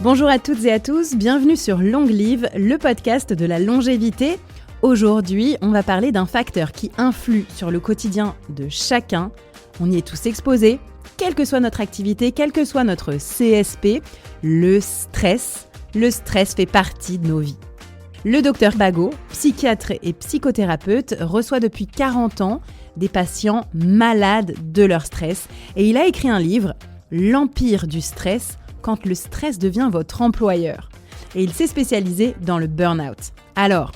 Bonjour à toutes et à tous, bienvenue sur Long Live, le podcast de la longévité. Aujourd'hui, on va parler d'un facteur qui influe sur le quotidien de chacun. On y est tous exposés, quelle que soit notre activité, quel que soit notre CSP, le stress. Le stress fait partie de nos vies. Le docteur Bagot, psychiatre et psychothérapeute, reçoit depuis 40 ans des patients malades de leur stress. Et il a écrit un livre, L'Empire du stress, quand le stress devient votre employeur. Et il s'est spécialisé dans le burn-out. Alors,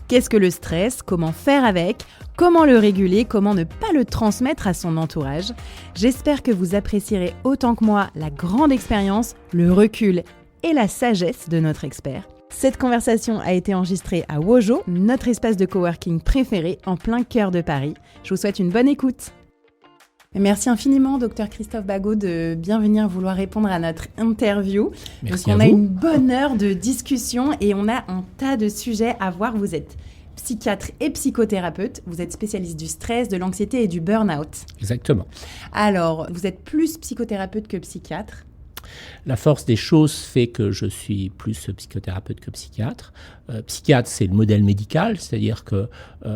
qu'est-ce que le stress ? Comment faire avec ? Comment le réguler ? Comment ne pas le transmettre à son entourage ? J'espère que vous apprécierez autant que moi la grande expérience, le recul et la sagesse de notre expert. Cette conversation a été enregistrée à Wojo, notre espace de coworking préféré en plein cœur de Paris. Je vous souhaite une bonne écoute. Merci infiniment, Dr Christophe Bagot, de bien venir vouloir répondre à notre interview. Merci. Donc, on a une bonne heure de discussion et on a un tas de sujets à voir. Vous êtes psychiatre et psychothérapeute. Vous êtes spécialiste du stress, de l'anxiété et du burn-out. Exactement. Alors, vous êtes plus psychothérapeute que psychiatre. La force des choses fait que je suis plus psychothérapeute que psychiatre. Psychiatre, c'est le modèle médical, c'est-à-dire que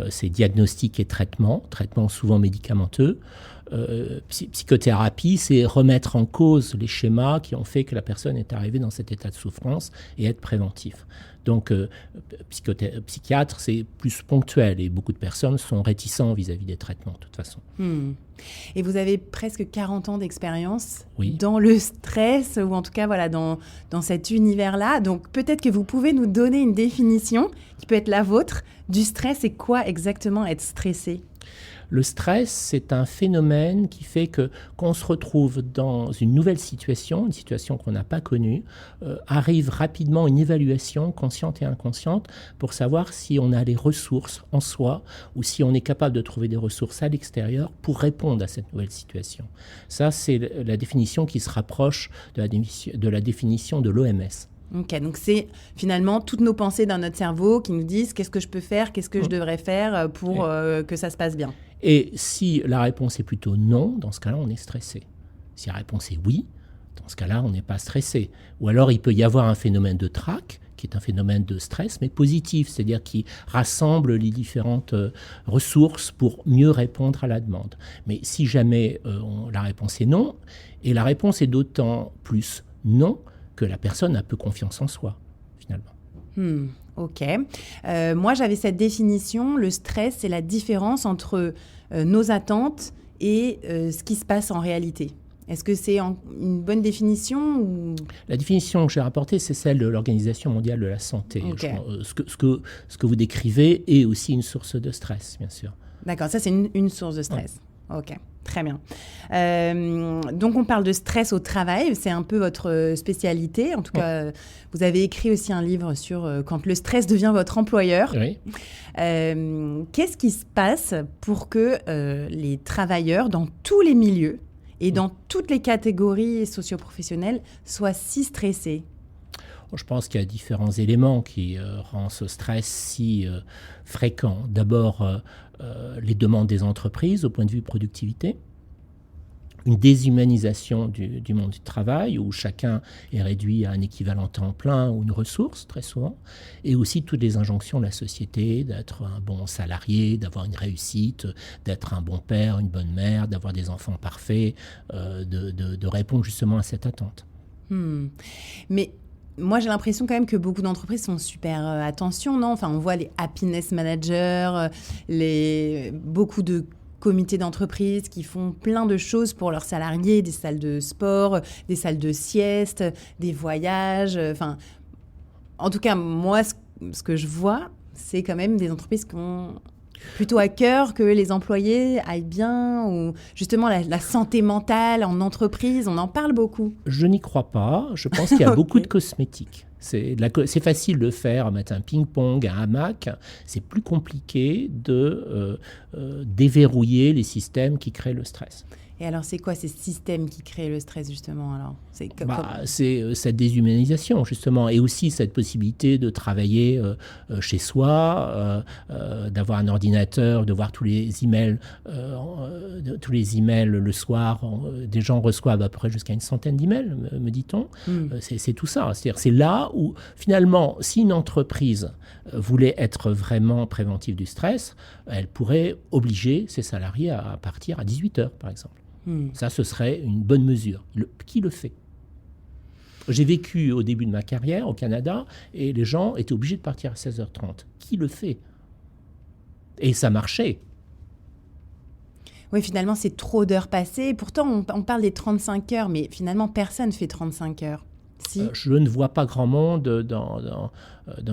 c'est diagnostic et traitement souvent médicamenteux. Psychothérapie, c'est remettre en cause les schémas qui ont fait que la personne est arrivée dans cet état de souffrance et être préventif. Donc, psychiatre, c'est plus ponctuel et beaucoup de personnes sont réticents vis-à-vis des traitements, de toute façon. Et vous avez presque 40 ans d'expérience Oui. dans le stress, ou en tout cas voilà, dans cet univers-là. Donc, peut-être que vous pouvez nous donner une définition qui peut être la vôtre du stress. Et quoi exactement être stressé ? Le stress, c'est un phénomène qui fait que quand on se retrouve dans une nouvelle situation, une situation qu'on n'a pas connue, arrive rapidement une évaluation consciente et inconsciente pour savoir si on a les ressources en soi ou si on est capable de trouver des ressources à l'extérieur pour répondre à cette nouvelle situation. Ça, c'est la définition qui se rapproche de la définition de l'OMS. Ok, donc c'est finalement toutes nos pensées dans notre cerveau qui nous disent qu'est-ce que je peux faire, qu'est-ce que je devrais faire pour que ça se passe bien. Et si la réponse est plutôt non, dans ce cas-là, on est stressé. Si la réponse est oui, dans ce cas-là, on n'est pas stressé. Ou alors, il peut y avoir un phénomène de TRAC, qui est un phénomène de stress, mais positif, c'est-à-dire qui rassemble les différentes ressources pour mieux répondre à la demande. Mais si jamais la réponse est non, et la réponse est d'autant plus non que la personne a peu confiance en soi, finalement. Ok. Moi, j'avais cette définition. Le stress, c'est la différence entre nos attentes et ce qui se passe en réalité. Est-ce que c'est une bonne définition ou... La définition que j'ai rapportée, c'est celle de l'Organisation mondiale de la santé. Okay. Ce que vous décrivez est aussi une source de stress, bien sûr. D'accord, ça c'est une source de stress. Ouais. Ok, très bien. Donc on parle de stress au travail, c'est un peu votre spécialité. En tout cas, vous avez écrit aussi un livre sur quand le stress devient votre employeur. Oui. Qu'est-ce qui se passe pour que les travailleurs dans tous les milieux et dans toutes les catégories socio-professionnelles soient si stressés ? Je pense qu'il y a différents éléments qui rendent ce stress si fréquent. D'abord, les demandes des entreprises au point de vue productivité, une déshumanisation du monde du travail où chacun est réduit à un équivalent temps plein ou une ressource très souvent, et aussi toutes les injonctions de la société d'être un bon salarié, d'avoir une réussite, d'être un bon père, une bonne mère, d'avoir des enfants parfaits, de répondre justement à cette attente. Mais moi, j'ai l'impression quand même que beaucoup d'entreprises font super attention, non ? Enfin, on voit les happiness managers, beaucoup de comités d'entreprise qui font plein de choses pour leurs salariés, des salles de sport, des salles de sieste, des voyages. Enfin, en tout cas, moi, ce que je vois, c'est quand même des entreprises qui ont plutôt à cœur que les employés aillent bien, ou justement la santé mentale en entreprise, on en parle beaucoup. Je n'y crois pas. Je pense qu'il y a beaucoup de cosmétiques. C'est facile de faire, mettre un ping-pong, un hamac. C'est plus compliqué de déverrouiller les systèmes qui créent le stress. Et alors, c'est quoi ces systèmes qui créent le stress, justement alors ? C'est cette déshumanisation, justement, et aussi cette possibilité de travailler chez soi, d'avoir un ordinateur, de voir tous les emails le soir. Des gens reçoivent à peu près jusqu'à une centaine d'emails, me dit-on. C'est tout ça. C'est-à-dire, c'est là où, finalement, si une entreprise voulait être vraiment préventive du stress, elle pourrait obliger ses salariés à partir à 18h, par exemple. Ça, ce serait une bonne mesure. Qui le fait ? J'ai vécu au début de ma carrière au Canada et les gens étaient obligés de partir à 16h30. Qui le fait ? Et ça marchait. Oui, finalement, c'est trop d'heures passées. Pourtant, on parle des 35 heures, mais finalement, personne ne fait 35 heures. Si. Je ne vois pas grand monde dans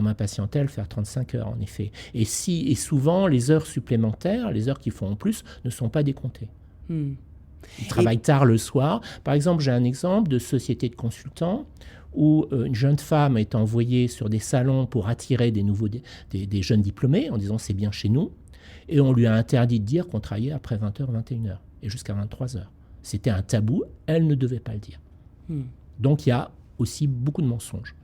ma patientèle faire 35 heures, en effet. Et souvent, les heures supplémentaires, les heures qu'ils font en plus, ne sont pas décomptées. Ils travaillent tard le soir. Par exemple, j'ai un exemple de société de consultants où une jeune femme est envoyée sur des salons pour attirer des jeunes diplômés en disant « c'est bien chez nous ». Et on lui a interdit de dire qu'on travaillait après 20h, 21h et jusqu'à 23h. C'était un tabou, elle ne devait pas le dire. Donc il y a aussi beaucoup de mensonges.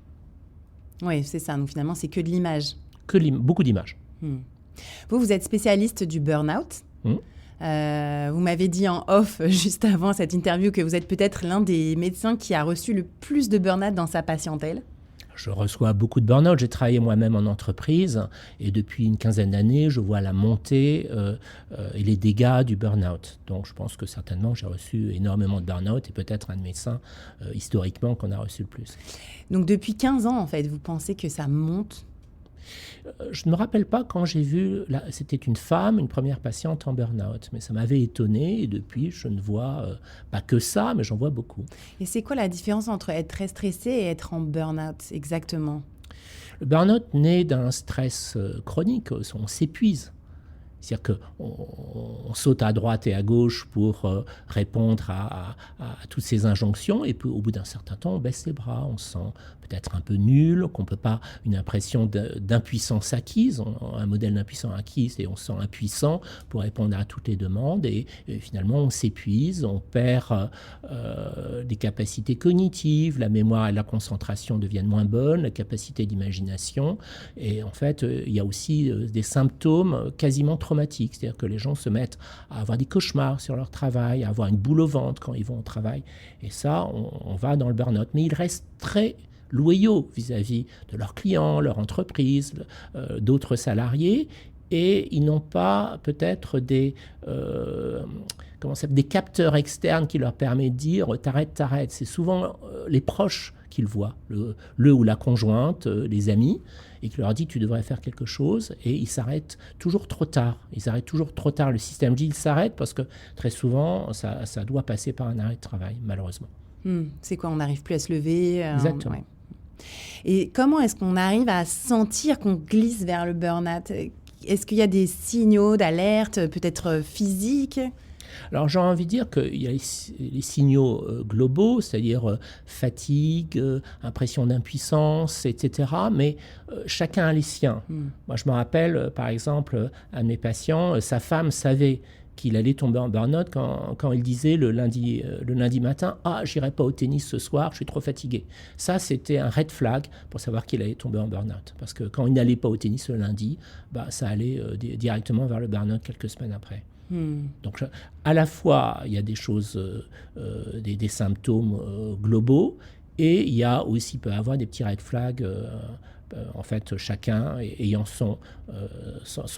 Oui, c'est ça. Donc finalement, c'est que de l'image. Beaucoup d'images. Vous êtes spécialiste du burn-out. Vous m'avez dit en off, juste avant cette interview, que vous êtes peut-être l'un des médecins qui a reçu le plus de burn-out dans sa patientèle. Je reçois beaucoup de burn-out. J'ai travaillé moi-même en entreprise et depuis une quinzaine d'années, je vois la montée et les dégâts du burn-out. Donc je pense que certainement j'ai reçu énormément de burn-out et peut-être un de médecins historiquement qu'on a reçu le plus. Donc depuis 15 ans, en fait, vous pensez que ça monte ? Je ne me rappelle pas quand j'ai vu, c'était une femme, une première patiente en burn-out, mais ça m'avait étonné et depuis je ne vois pas que ça, mais j'en vois beaucoup. Et c'est quoi la différence entre être très stressé et être en burn-out exactement ? Le burn-out naît d'un stress chronique, on s'épuise. C'est-à-dire qu'on saute à droite et à gauche pour répondre à toutes ces injonctions et puis, au bout d'un certain temps, on baisse les bras, on se sent peut-être un peu nul, qu'on peut pas, une impression d'impuissance acquise, un modèle d'impuissance acquise et on se sent impuissant pour répondre à toutes les demandes et finalement on s'épuise, on perd des capacités cognitives, la mémoire et la concentration deviennent moins bonnes, la capacité d'imagination et en fait il y a aussi des symptômes quasiment traumatiques, c'est-à-dire que les gens se mettent à avoir des cauchemars sur leur travail, à avoir une boule au ventre quand ils vont au travail et ça on va dans le burn-out, mais ils restent très loyaux vis-à-vis de leurs clients, leur entreprise, d'autres salariés, et ils n'ont pas peut-être des capteurs externes qui leur permettent de dire « t'arrêtes ». C'est souvent les proches qu'ils voient, le ou la conjointe, les amis, et qui leur dit « tu devrais faire quelque chose », et ils s'arrêtent toujours trop tard. Ils arrêtent toujours trop tard. Le système dit « il s'arrête » parce que très souvent, ça doit passer par un arrêt de travail, malheureusement. C'est quoi, on n'arrive plus à se lever Exactement. Ouais. Et comment est-ce qu'on arrive à sentir qu'on glisse vers le burn-out ? Est-ce qu'il y a des signaux d'alerte, peut-être physiques ? Alors j'ai envie de dire qu'il y a les signaux globaux, c'est-à-dire fatigue, impression d'impuissance, etc. Mais chacun a les siens. Moi je me rappelle par exemple un de mes patients, sa femme savait qu'il allait tomber en burn-out quand il disait le lundi matin « Ah, j'irai pas au tennis ce soir, je suis trop fatigué ». Ça, c'était un red flag pour savoir qu'il allait tomber en burn-out. Parce que quand il n'allait pas au tennis le lundi, ça allait directement vers le burn-out quelques semaines après. Donc, à la fois, il y a des choses, des symptômes globaux, et il y a aussi, peut avoir des petits red flags en fait, chacun ayant son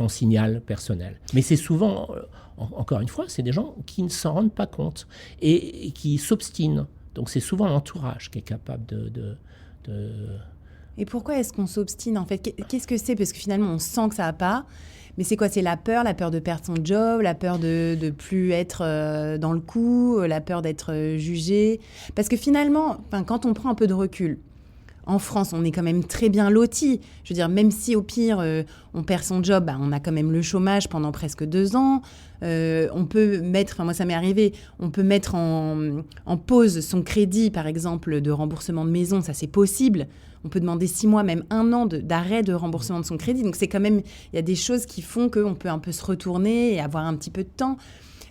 signal personnel. Mais c'est souvent, encore une fois, c'est des gens qui ne s'en rendent pas compte et qui s'obstinent. Donc c'est souvent l'entourage qui est capable de... Et pourquoi est-ce qu'on s'obstine en fait ? Qu'est-ce que c'est ? Parce que finalement, on sent que ça va pas. Mais c'est quoi ? C'est la peur de perdre son job, la peur de plus être dans le coup, la peur d'être jugé. Parce que finalement, quand on prend un peu de recul, en France, on est quand même très bien lotis. Je veux dire, même si au pire, on perd son job, on a quand même le chômage pendant presque 2 ans. On peut mettre, moi ça m'est arrivé, on peut mettre en pause son crédit, par exemple, de remboursement de maison, ça c'est possible. On peut demander 6 mois, même 1 an d'arrêt de remboursement de son crédit. Donc c'est quand même, il y a des choses qui font qu'on peut un peu se retourner et avoir un petit peu de temps.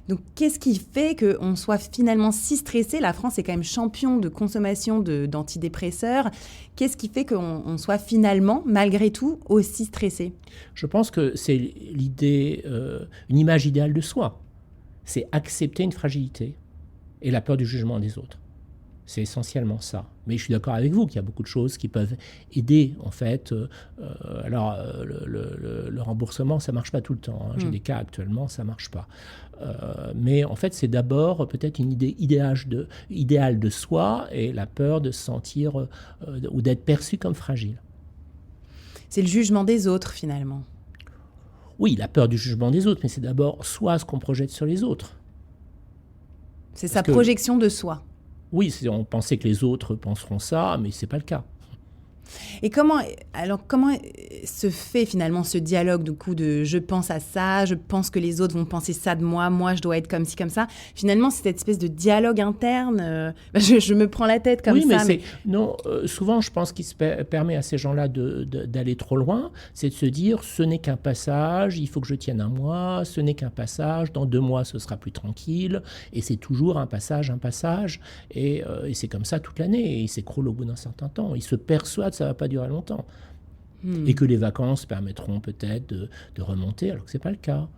Donc, qu'est-ce qui fait qu'on soit finalement si stressé? La France est quand même champion de consommation d'antidépresseurs. Qu'est-ce qui fait qu'on soit finalement, malgré tout, aussi stressé? Je pense que c'est l'idée, une image idéale de soi. C'est accepter une fragilité et la peur du jugement des autres. C'est essentiellement ça. Mais je suis d'accord avec vous qu'il y a beaucoup de choses qui peuvent aider, en fait. Le remboursement, ça ne marche pas tout le temps. J'ai des cas actuellement, ça ne marche pas. Mais en fait, c'est d'abord peut-être une idée idéale de soi et la peur de se sentir ou d'être perçu comme fragile. C'est le jugement des autres, finalement. Oui, la peur du jugement des autres, mais c'est d'abord soit ce qu'on projette sur les autres. C'est sa projection de soi. Oui, on pensait que les autres penseront ça, mais ce n'est pas le cas. Et comment se fait finalement ce dialogue du coup de je pense à ça, je pense que les autres vont penser ça de moi, moi je dois être comme ci, comme ça. Finalement, c'est cette espèce de dialogue interne. Je me prends la tête comme ça. Non, souvent, je pense qu'il se permet à ces gens-là d'aller trop loin. C'est de se dire, ce n'est qu'un passage, il faut que je tienne un mois, ce n'est qu'un passage, dans 2 mois, ce sera plus tranquille. Et c'est toujours un passage. Et c'est comme ça toute l'année. Et il s'écroule au bout d'un certain temps. Il se persuade ça ne va pas durer longtemps. Et que les vacances permettront peut-être de remonter, alors que ce n'est pas le cas.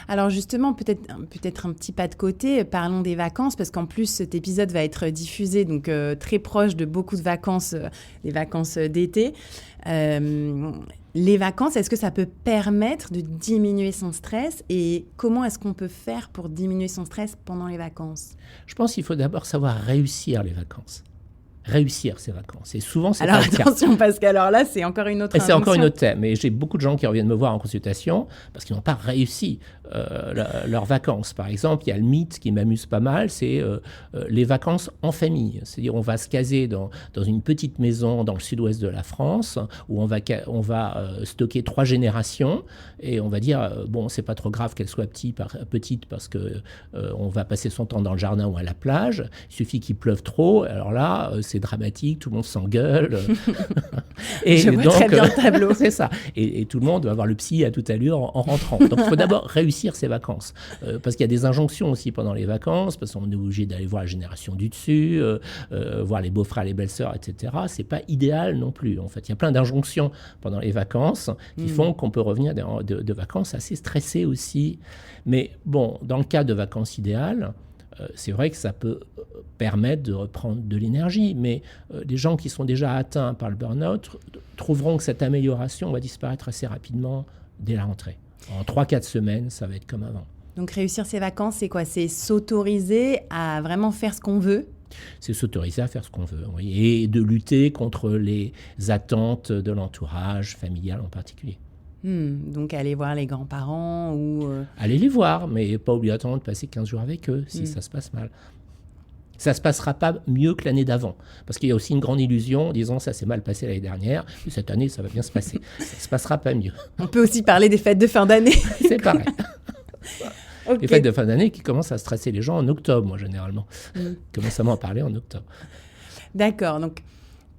Alors justement, peut-être un petit pas de côté, parlons des vacances, parce qu'en plus cet épisode va être diffusé donc très proche de beaucoup de vacances, des vacances d'été. Les vacances, est-ce que ça peut permettre de diminuer son stress et comment est-ce qu'on peut faire pour diminuer son stress pendant les vacances? Je pense qu'il faut d'abord savoir réussir les vacances. Réussir ces vacances. Et souvent, c'est alors pas le cas. attention, parce qu'alors là, c'est encore une autre C'est encore une autre thème. Et j'ai beaucoup de gens qui reviennent me voir en consultation parce qu'ils n'ont pas réussi leurs vacances. Par exemple, il y a le mythe qui m'amuse pas mal, c'est les vacances en famille. C'est-à-dire, on va se caser dans une petite maison dans le sud-ouest de la France où on va stocker 3 générations et on va dire, bon, c'est pas trop grave qu'elle soit petite parce que on va passer son temps dans le jardin ou à la plage. Il suffit qu'il pleuve trop. Alors là, c'est dramatique, tout le monde s'engueule. Et je vois très bien le tableau. C'est ça. Et tout le monde va voir le psy à toute allure en rentrant. Donc il faut d'abord réussir ses vacances. Parce qu'il y a des injonctions aussi pendant les vacances, parce qu'on est obligé d'aller voir la génération du dessus, voir les beaux-frères, les belles-sœurs, etc. C'est pas idéal non plus. En fait, il y a plein d'injonctions pendant les vacances qui font qu'on peut revenir de vacances assez stressé aussi. Mais bon, dans le cas de vacances idéales, c'est vrai que ça peut permettre de reprendre de l'énergie, mais les gens qui sont déjà atteints par le burn-out trouveront que cette amélioration va disparaître assez rapidement dès la rentrée. En 3-4 semaines, ça va être comme avant. Donc réussir ses vacances, c'est quoi? C'est s'autoriser à vraiment faire ce qu'on veut? C'est s'autoriser à faire ce qu'on veut, oui, et de lutter contre les attentes de l'entourage familial en particulier. Donc aller voir les grands-parents ou... Aller les voir, mais pas obligatoirement de passer 15 jours avec eux si ça se passe mal. Ça ne se passera pas mieux que l'année d'avant. Parce qu'il y a aussi une grande illusion en disant ça s'est mal passé l'année dernière, et cette année ça va bien se passer. Ça ne se passera pas mieux. On peut aussi parler des fêtes de fin d'année. C'est pareil. Okay. Les fêtes de fin d'année qui commencent à stresser les gens en octobre, moi généralement. Commence à m'en parler en octobre. D'accord, donc...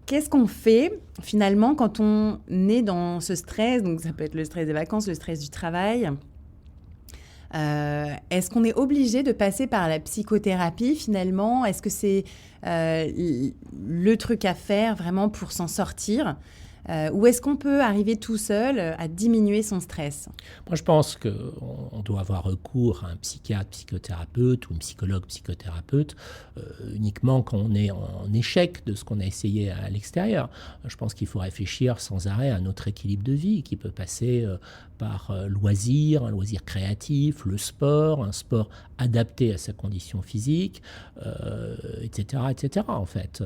Qu'est-ce qu'on fait finalement quand on est dans ce stress? Donc ça peut être le stress des vacances, le stress du travail. Est-ce qu'on est obligé de passer par la psychothérapie finalement? Est-ce que c'est le truc à faire vraiment pour s'en sortir? Ou est-ce qu'on peut arriver tout seul à diminuer son stress? Moi, je pense qu'on doit avoir recours à un psychiatre, psychothérapeute ou une psychologue, psychothérapeute uniquement quand on est en échec de ce qu'on a essayé à l'extérieur. Je pense qu'il faut réfléchir sans arrêt à notre équilibre de vie qui peut passer par un loisir créatif, le sport, un sport adapté à sa condition physique, etc., etc. en fait.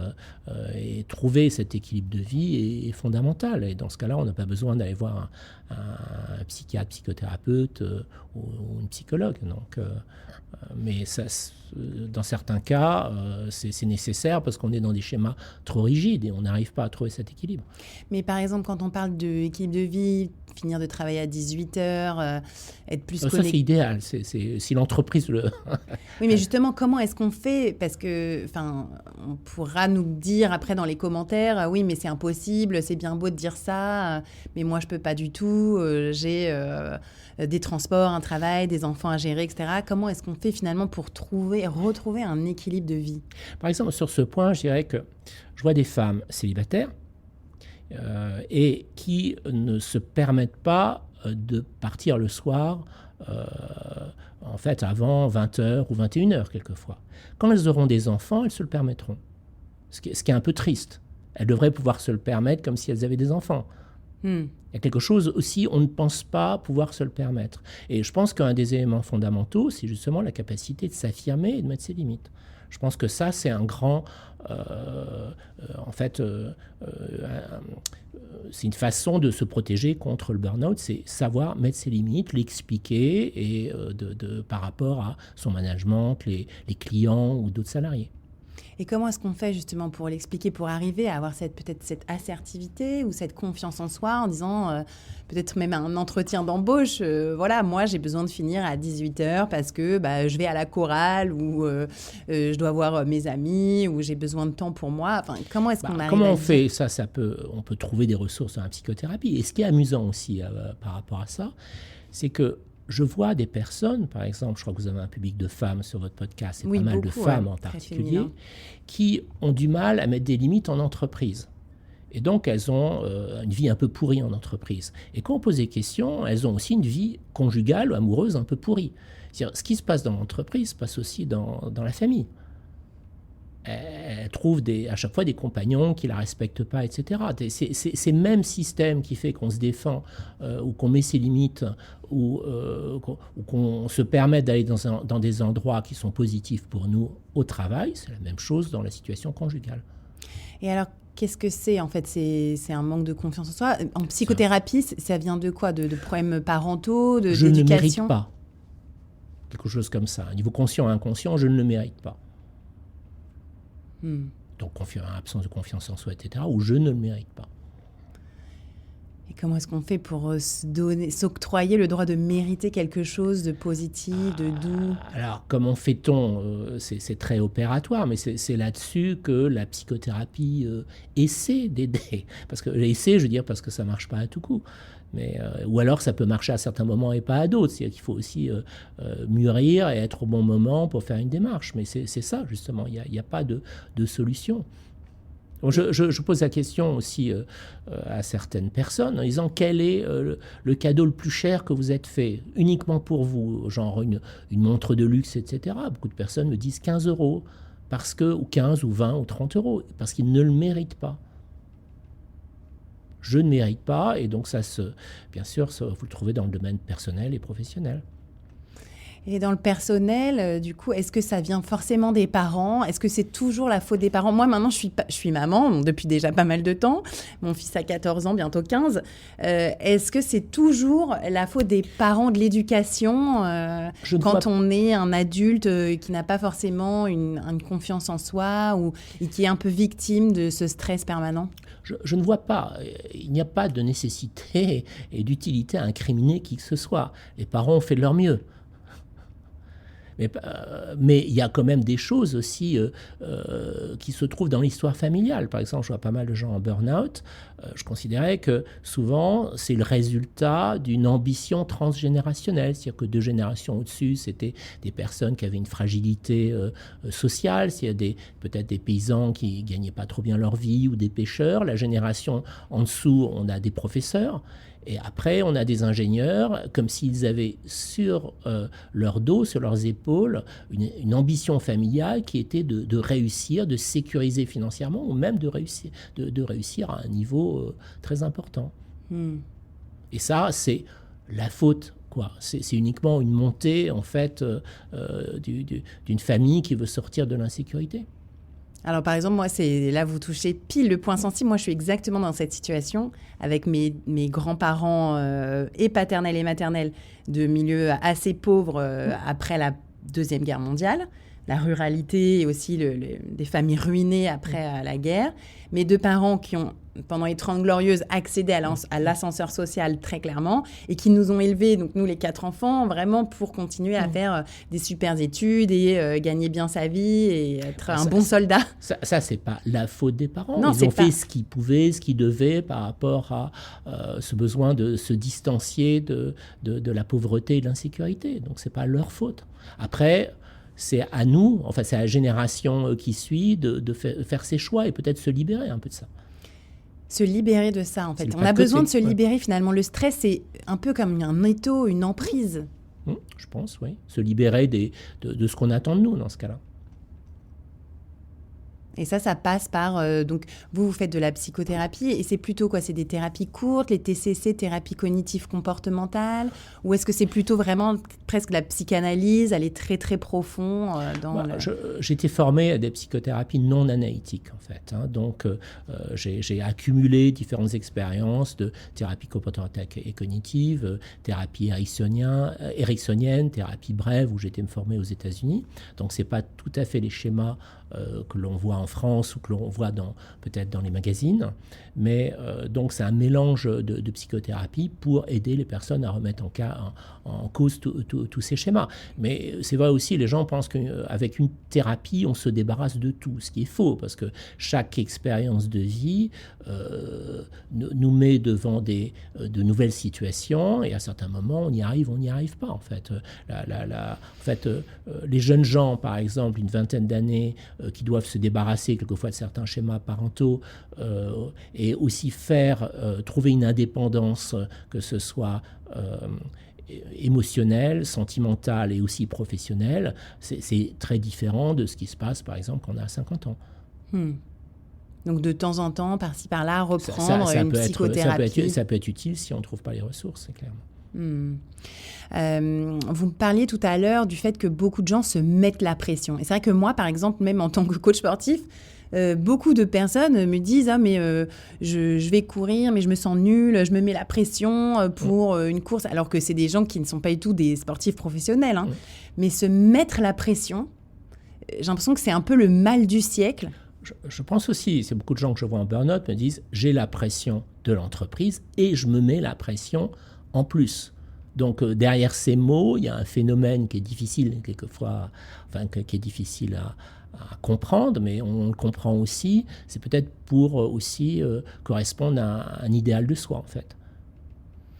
Et trouver cet équilibre de vie est fondamental. Et dans ce cas-là, on n'a pas besoin d'aller voir un psychiatre, psychothérapeute ou une psychologue. Donc, mais ça, dans certains cas, c'est nécessaire parce qu'on est dans des schémas trop rigides et on n'arrive pas à trouver cet équilibre. Mais par exemple, quand on parle d'équilibre de vie, finir de travailler à 18h, être plus connecté... Ça, c'est idéal. Si l'entreprise le... Oui, mais justement, comment est-ce qu'on fait? Parce que, on pourra nous dire après dans les commentaires, oui, mais c'est impossible, c'est bien beau de dire ça, mais moi, je peux pas du tout, j'ai des transports, un travail, des enfants à gérer, etc. Comment est-ce qu'on fait finalement pour retrouver un équilibre de vie? Par exemple, sur ce point, je dirais que je vois des femmes célibataires et qui ne se permettent pas de partir le soir en fait avant 20h ou 21h quelquefois. Quand elles auront des enfants, elles se le permettront. Ce qui est un peu triste. Elles devraient pouvoir se le permettre comme si elles avaient des enfants. Il y a quelque chose aussi, on ne pense pas pouvoir se le permettre. Et je pense qu'un des éléments fondamentaux, c'est justement la capacité de s'affirmer et de mettre ses limites. Je pense que ça, c'est un grand... c'est une façon de se protéger contre le burn-out, c'est savoir mettre ses limites, l'expliquer et par rapport à son management, les clients ou d'autres salariés. Et comment est-ce qu'on fait justement pour l'expliquer, pour arriver à avoir peut-être cette assertivité ou cette confiance en soi en disant, peut-être même un entretien d'embauche, voilà, moi j'ai besoin de finir à 18h parce que je vais à la chorale ou je dois voir mes amis ou j'ai besoin de temps pour moi. Enfin, comment est-ce qu'on arrive Comment on fait ça, on peut trouver des ressources dans la psychothérapie. Et ce qui est amusant aussi par rapport à ça, c'est que je vois des personnes, par exemple, je crois que vous avez un public de femmes sur votre podcast, et oui, pas mal beaucoup, de femmes en particulier, qui ont du mal à mettre des limites en entreprise. Et donc, elles ont une vie un peu pourrie en entreprise. Et quand on pose des questions, elles ont aussi une vie conjugale ou amoureuse un peu pourrie. C'est-à-dire, ce qui se passe dans l'entreprise se passe aussi dans la famille. Elle trouve à chaque fois des compagnons qui ne la respectent pas, etc. C'est le même système qui fait qu'on se défend ou qu'on met ses limites ou qu'on se permet d'aller dans des endroits qui sont positifs pour nous au travail. C'est la même chose dans la situation conjugale. Et alors, qu'est-ce que c'est en fait? C'est un manque de confiance en soi. En psychothérapie, ça vient de quoi? De problèmes parentaux, d'éducation? Je ne mérite pas. Quelque chose comme ça. Au niveau conscient et inconscient, je ne le mérite pas. Donc absence de confiance en soi, etc., ou je ne le mérite pas. Et comment est-ce qu'on fait pour s'octroyer le droit de mériter quelque chose de positif, de doux? Alors, comment fait-on? C'est très opératoire, mais c'est là-dessus que la psychothérapie essaie d'aider. Parce que je veux dire, parce que ça ne marche pas à tout coup. Ou alors ça peut marcher à certains moments et pas à d'autres. C'est-à-dire qu'il faut aussi mûrir et être au bon moment pour faire une démarche. Mais c'est ça, justement. Il n'y a pas de solution. Donc je pose la question aussi à certaines personnes en disant quel est le cadeau le plus cher que vous êtes fait, uniquement pour vous, genre une montre de luxe, etc. Beaucoup de personnes me disent 15 €, ou 15 ou 20 ou 30 €, parce qu'ils ne le méritent pas. Je ne mérite pas, et donc bien sûr, vous le trouvez dans le domaine personnel et professionnel. Et dans le personnel, du coup, est-ce que ça vient forcément des parents? Est-ce que c'est toujours la faute des parents? Moi, maintenant, je suis maman depuis déjà pas mal de temps. Mon fils a 14 ans, bientôt 15. Est-ce que c'est toujours la faute des parents, de l'éducation, quand on est un adulte qui n'a pas forcément une confiance en soi et qui est un peu victime de ce stress permanent? Je ne vois pas. Il n'y a pas de nécessité et d'utilité à incriminer qui que ce soit. Les parents ont fait de leur mieux. Mais il y a quand même des choses aussi qui se trouvent dans l'histoire familiale. Par exemple, je vois pas mal de gens en burn-out. Je considérais que souvent, c'est le résultat d'une ambition transgénérationnelle. C'est-à-dire que 2 générations au-dessus, c'était des personnes qui avaient une fragilité sociale. S'il y a peut-être des paysans qui ne gagnaient pas trop bien leur vie ou des pêcheurs. La génération en dessous, on a des professeurs. Et après, on a des ingénieurs, comme s'ils avaient sur leur dos, sur leurs épaules, une ambition familiale qui était de réussir, de sécuriser financièrement, ou même de réussir à un niveau très important. Et ça, c'est la faute, quoi. C'est uniquement une montée, en fait, d'une famille qui veut sortir de l'insécurité. Alors, par exemple, moi, là, vous touchez pile le point sensible. Moi, je suis exactement dans cette situation avec mes grands-parents et paternels et maternels de milieux assez pauvres après la Deuxième Guerre mondiale. la ruralité et aussi des familles ruinées après la guerre, mais de parents qui ont, pendant les 30 Glorieuses, accédé à l'ascenseur social très clairement et qui nous ont élevés, donc nous les 4 enfants, vraiment pour continuer à faire des super études et gagner bien sa vie et être un bon soldat. Ça c'est pas la faute des parents. Non, ils ont fait ce qu'ils pouvaient, ce qu'ils devaient par rapport à ce besoin de se distancier de la pauvreté et de l'insécurité. Donc c'est pas leur faute. Après, c'est à nous, enfin c'est à la génération qui suit de faire ses choix et peut-être se libérer un peu de ça. Se libérer de ça, en fait. On a besoin de se libérer, finalement. Le stress, c'est un peu comme un étau, une emprise. Je pense, oui. Se libérer de ce qu'on attend de nous, dans ce cas-là. Et ça passe par... donc, vous faites de la psychothérapie, et c'est plutôt quoi? C'est des thérapies courtes, les TCC, thérapie cognitive comportementale, ou est-ce que c'est plutôt vraiment presque la psychanalyse, aller très, très profond J'étais formé à des psychothérapies non analytiques, en fait. Donc, j'ai accumulé différentes expériences de thérapie comportementale et cognitive, thérapie ericksonienne, thérapie brève, où j'étais me former aux États-Unis. Donc, c'est pas tout à fait les schémas que l'on voit en France ou que l'on voit peut-être dans les magazines. Mais donc, c'est un mélange de psychothérapie pour aider les personnes à remettre en cause tous ces schémas. Mais c'est vrai aussi, les gens pensent qu'avec une thérapie, on se débarrasse de tout, ce qui est faux, parce que chaque expérience de vie nous met devant de nouvelles situations, et à certains moments, on y arrive pas, en fait. Les jeunes gens, par exemple, une vingtaine d'années, qui doivent se débarrasser quelquefois de certains schémas parentaux et aussi trouver une indépendance, que ce soit émotionnelle, sentimentale et aussi professionnelle, c'est très différent de ce qui se passe, par exemple, quand on a 50 ans. Donc, de temps en temps, par-ci, par-là, reprendre une psychothérapie. Ça peut être utile si on ne trouve pas les ressources, c'est clair. Vous me parliez tout à l'heure du fait que beaucoup de gens se mettent la pression. Et c'est vrai que moi, par exemple, même en tant que coach sportif, beaucoup de personnes me disent « Ah, mais je vais courir, mais je me sens nulle, je me mets la pression pour une course. » Alors que c'est des gens qui ne sont pas du tout des sportifs professionnels. Mais se mettre la pression, j'ai l'impression que c'est un peu le mal du siècle. Je pense aussi, c'est beaucoup de gens que je vois en burn-out me disent « J'ai la pression de l'entreprise et je me mets la pression en plus. » Donc derrière ces mots, il y a un phénomène qui est difficile quelquefois, qui est difficile à comprendre, mais on le comprend aussi. C'est peut-être pour aussi correspondre à un idéal de soi, en fait.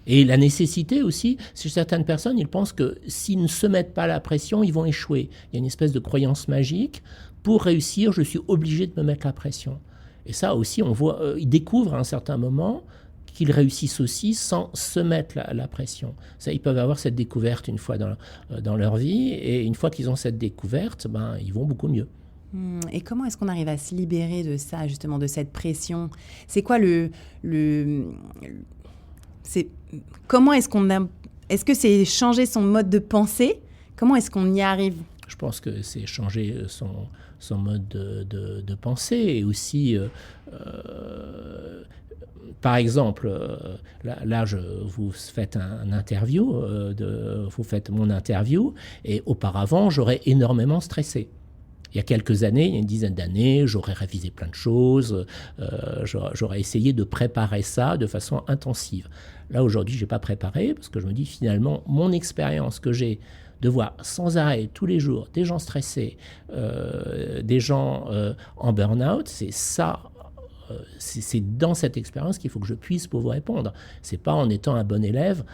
Et la nécessité aussi, chez certaines personnes, ils pensent que s'ils ne se mettent pas la pression, ils vont échouer. Il y a une espèce de croyance magique. Pour réussir, je suis obligé de me mettre la pression. Et ça aussi, on voit, ils découvrent à un certain moment qu'ils réussissent aussi sans se mettre la pression. Ça, ils peuvent avoir cette découverte une fois dans leur vie, et une fois qu'ils ont cette découverte, ils vont beaucoup mieux. Et comment est-ce qu'on arrive à se libérer de ça, justement, de cette pression? C'est quoi comment est-ce qu'on a... Est-ce que c'est changer son mode de pensée? Comment est-ce qu'on y arrive? Je pense que c'est changer son mode de pensée, et aussi... par exemple, là vous faites un interview, vous faites mon interview, et auparavant, j'aurais énormément stressé. Il y a quelques années, il y a une dizaine d'années, j'aurais révisé plein de choses, j'aurais essayé de préparer ça de façon intensive. Là, aujourd'hui, je n'ai pas préparé, parce que je me dis finalement, mon expérience que j'ai de voir sans arrêt, tous les jours, des gens stressés, des gens en burn-out, c'est ça. C'est dans cette expérience qu'il faut que je puisse pour vous répondre. C'est pas en étant un bon élève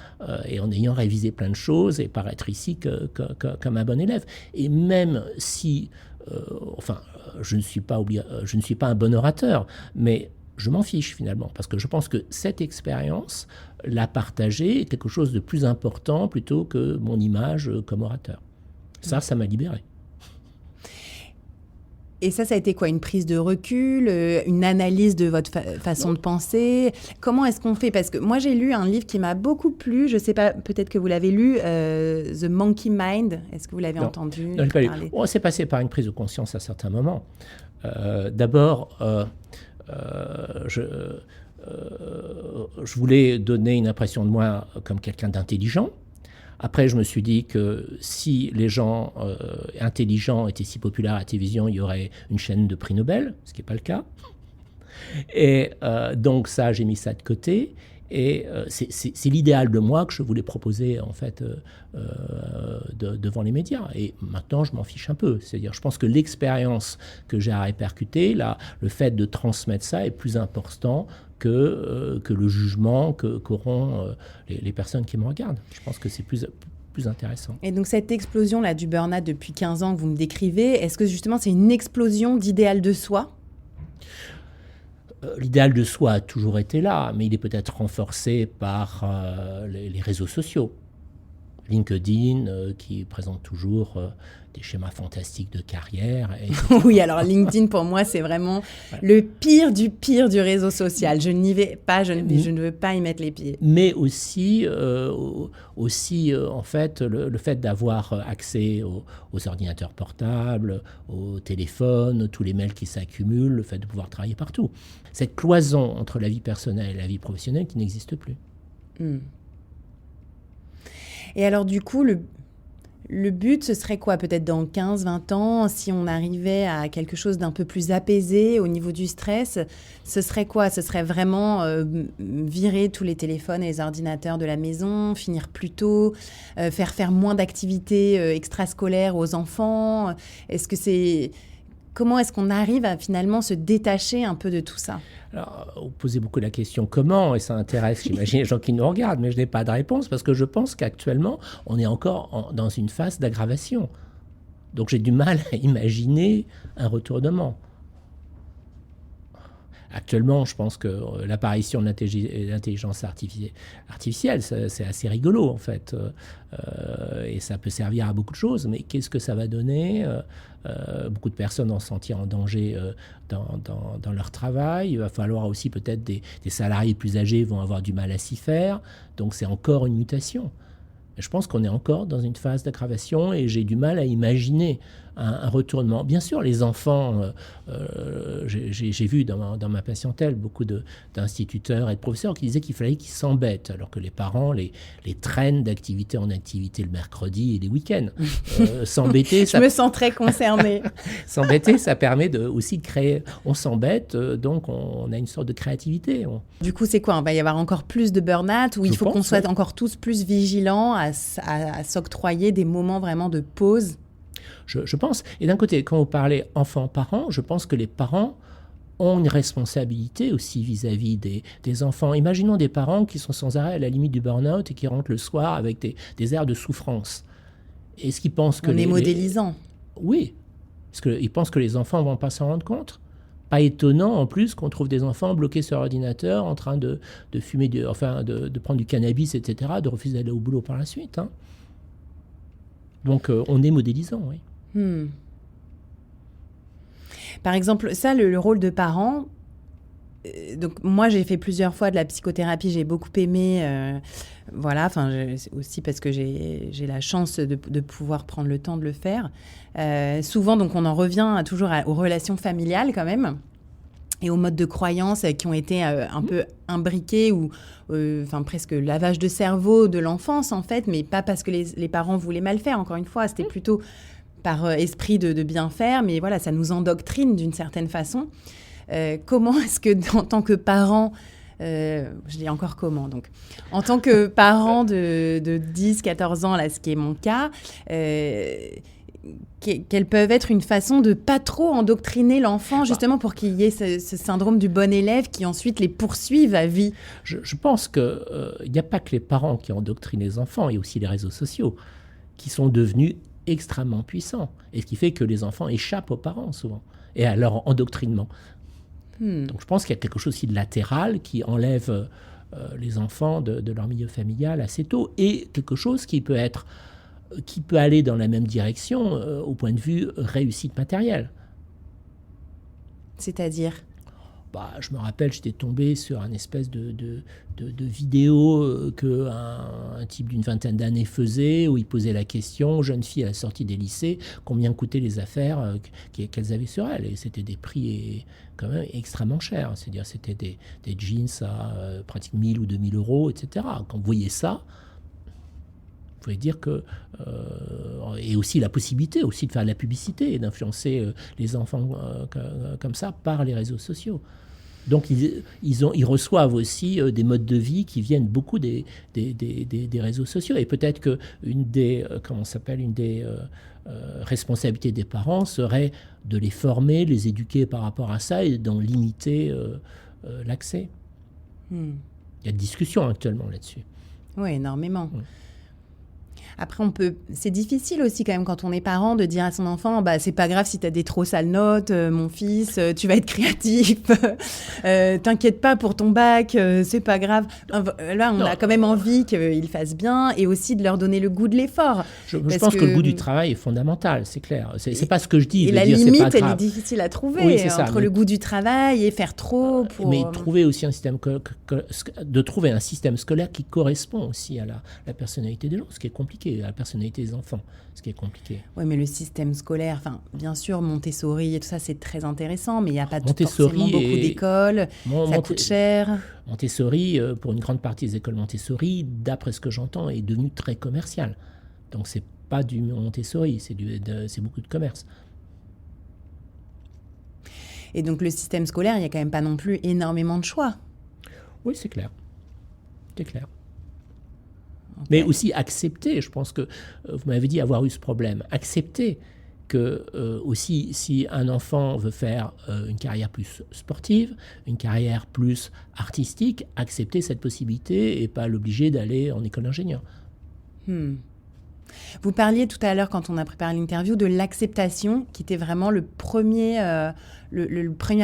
et en ayant révisé plein de choses et paraître ici comme un bon élève. Et même si, je ne suis pas un bon orateur, mais je m'en fiche finalement, parce que je pense que cette expérience, la partager, est quelque chose de plus important plutôt que mon image comme orateur. Ça m'a libéré. Et ça a été quoi? Une prise de recul, une analyse de votre façon de penser? Comment est-ce qu'on fait? Parce que moi, j'ai lu un livre qui m'a beaucoup plu. Je ne sais pas, peut-être que vous l'avez lu, The Monkey Mind. Est-ce que vous l'avez entendu Non, je l'ai pas lu. On s'est passé par une prise de conscience à certains moments. D'abord, je voulais donner une impression de moi comme quelqu'un d'intelligent. Après, je me suis dit que si les gens intelligents étaient si populaires à la télévision, il y aurait une chaîne de prix Nobel, ce qui n'est pas le cas. Et donc ça, j'ai mis ça de côté. Et c'est l'idéal de moi que je voulais proposer en fait devant les médias. Et maintenant, je m'en fiche un peu. C'est-à-dire, je pense que l'expérience que j'ai à répercuter, là, le fait de transmettre ça est plus important que le jugement qu'auront les personnes qui me regardent. Je pense que c'est plus intéressant. Et donc cette explosion-là du burn-out depuis 15 ans que vous me décrivez, est-ce que justement c'est une explosion d'idéal de soi ? L'idéal de soi a toujours été là, mais il est peut-être renforcé par les réseaux sociaux. LinkedIn, qui présente toujours des schémas fantastiques de carrière. Oui, alors LinkedIn, pour moi, c'est vraiment le pire du réseau social. Je n'y vais pas, je ne veux pas y mettre les pieds. Mais aussi en fait, le fait d'avoir accès aux ordinateurs portables, aux téléphones, tous les mails qui s'accumulent, le fait de pouvoir travailler partout. Cette cloison entre la vie personnelle et la vie professionnelle qui n'existe plus. Et alors, du coup, le but, ce serait quoi ? Peut-être dans 15-20 ans, si on arrivait à quelque chose d'un peu plus apaisé au niveau du stress, ce serait quoi ? Ce serait vraiment virer tous les téléphones et les ordinateurs de la maison, finir plus tôt, faire moins d'activités extrascolaires aux enfants. Comment est-ce qu'on arrive à finalement se détacher un peu de tout ça ? Alors, vous posez beaucoup la question comment, et ça intéresse, j'imagine, les gens qui nous regardent, mais je n'ai pas de réponse parce que je pense qu'actuellement, on est encore dans une phase d'aggravation. Donc j'ai du mal à imaginer un retournement. Actuellement, je pense que l'apparition de l'intelligence artificielle, c'est assez rigolo en fait. Et ça peut servir à beaucoup de choses, mais qu'est-ce que ça va donner ? Beaucoup de personnes vont se sentir en danger dans leur travail. Il va falloir aussi peut-être des salariés plus âgés vont avoir du mal à s'y faire. Donc c'est encore une mutation. Je pense qu'on est encore dans une phase d'aggravation et j'ai du mal à imaginer un retournement. Bien sûr, les enfants, j'ai vu dans ma patientèle beaucoup d'instituteurs et de professeurs qui disaient qu'il fallait qu'ils s'embêtent, alors que les parents les traînent d'activité en activité le mercredi et les week-ends. S'embêter, Je me sens très concernée. S'embêter, ça permet aussi de créer. On s'embête, donc on a une sorte de créativité. Du coup, c'est quoi ? Il va y avoir encore plus de burn-out où il faut qu'on soit encore tous plus vigilants à s'octroyer des moments vraiment de pause. Je pense. Et d'un côté, quand vous parlez enfants-parents, je pense que les parents ont une responsabilité aussi vis-à-vis des enfants. Imaginons des parents qui sont sans arrêt à la limite du burn-out et qui rentrent le soir avec des airs de souffrance. Est-ce qu'ils pensent que... On est modélisant. Oui. Est-ce qu'ils pensent que les enfants ne vont pas s'en rendre compte ? Pas étonnant en plus qu'on trouve des enfants bloqués sur l'ordinateur en train de fumer, de prendre du cannabis, etc., de refuser d'aller au boulot par la suite. Hein. Donc on est modélisant, oui. Par exemple, ça, le rôle de parent, donc moi j'ai fait plusieurs fois de la psychothérapie, j'ai beaucoup aimé, aussi parce que j'ai la chance de pouvoir prendre le temps de le faire. Souvent, donc on en revient toujours aux relations familiales quand même, et aux modes de croyance qui ont été un peu imbriqués ou presque lavage de cerveau de l'enfance en fait, mais pas parce que les parents voulaient mal faire, encore une fois, c'était plutôt par esprit de bien faire, mais voilà, ça nous endoctrine d'une certaine façon. Comment est-ce que, en tant que parent, je dis encore comment, donc, en tant que parent de 10-14 ans, là, ce qui est mon cas, quelles peuvent être une façon de pas trop endoctriner l'enfant, justement, pour qu'il y ait ce syndrome du bon élève qui ensuite les poursuive à vie ? Je pense qu'il n'y a pas que les parents qui endoctrinent les enfants, il y a aussi les réseaux sociaux qui sont devenus extrêmement puissants, et ce qui fait que les enfants échappent aux parents souvent, et à leur endoctrinement. Donc je pense qu'il y a quelque chose aussi de latéral qui enlève les enfants de leur milieu familial assez tôt, et quelque chose qui peut aller dans la même direction au point de vue réussite matérielle. C'est-à-dire ? Je me rappelle, j'étais tombé sur un espèce de vidéo qu'un type d'une vingtaine d'années faisait, où il posait la question aux jeunes filles à la sortie des lycées, combien coûtaient les affaires qu'elles avaient sur elles. Et c'était des prix quand même extrêmement chers. C'est-à-dire c'était des jeans à pratiquement 1000 ou 2000 euros, etc. Quand vous voyez ça, pouvez dire que... et aussi la possibilité aussi de faire de la publicité et d'influencer les enfants comme ça par les réseaux sociaux. Donc ils reçoivent aussi des modes de vie qui viennent beaucoup des réseaux sociaux. Et peut-être qu'une des responsabilités des parents serait de les former, les éduquer par rapport à ça et d'en limiter l'accès. Il y a des discussions actuellement là-dessus. Oui, énormément. Après, c'est difficile aussi quand même quand on est parent de dire à son enfant, c'est pas grave si t'as des trop sales notes, mon fils, tu vas être créatif, t'inquiète pas pour ton bac, c'est pas grave. Là, on a quand même envie qu'ils fassent bien et aussi de leur donner le goût de l'effort. Je pense que le goût du travail est fondamental, c'est clair. C'est pas ce que je dis. Et la limite, elle est difficile à trouver entre le goût du travail et faire trop. Mais trouver aussi de trouver un système scolaire qui correspond aussi à la personnalité des gens, ce qui est compliqué. À la personnalité des enfants, ce qui est compliqué. Oui, mais le système scolaire, bien sûr, Montessori et tout ça, c'est très intéressant, mais il n'y a pas forcément beaucoup d'écoles, ça coûte cher. Montessori, pour une grande partie des écoles Montessori, d'après ce que j'entends, est devenu très commercial. Donc, c'est pas du Montessori, c'est beaucoup de commerce. Et donc, le système scolaire, il n'y a quand même pas non plus énormément de choix. Oui, c'est clair. C'est clair. Okay. Mais aussi accepter, je pense que vous m'avez dit avoir eu ce problème, accepter que aussi si un enfant veut faire une carrière plus sportive, une carrière plus artistique, accepter cette possibilité et pas l'obliger d'aller en école d'ingénieur. Vous parliez tout à l'heure, quand on a préparé l'interview, de l'acceptation qui était vraiment le premier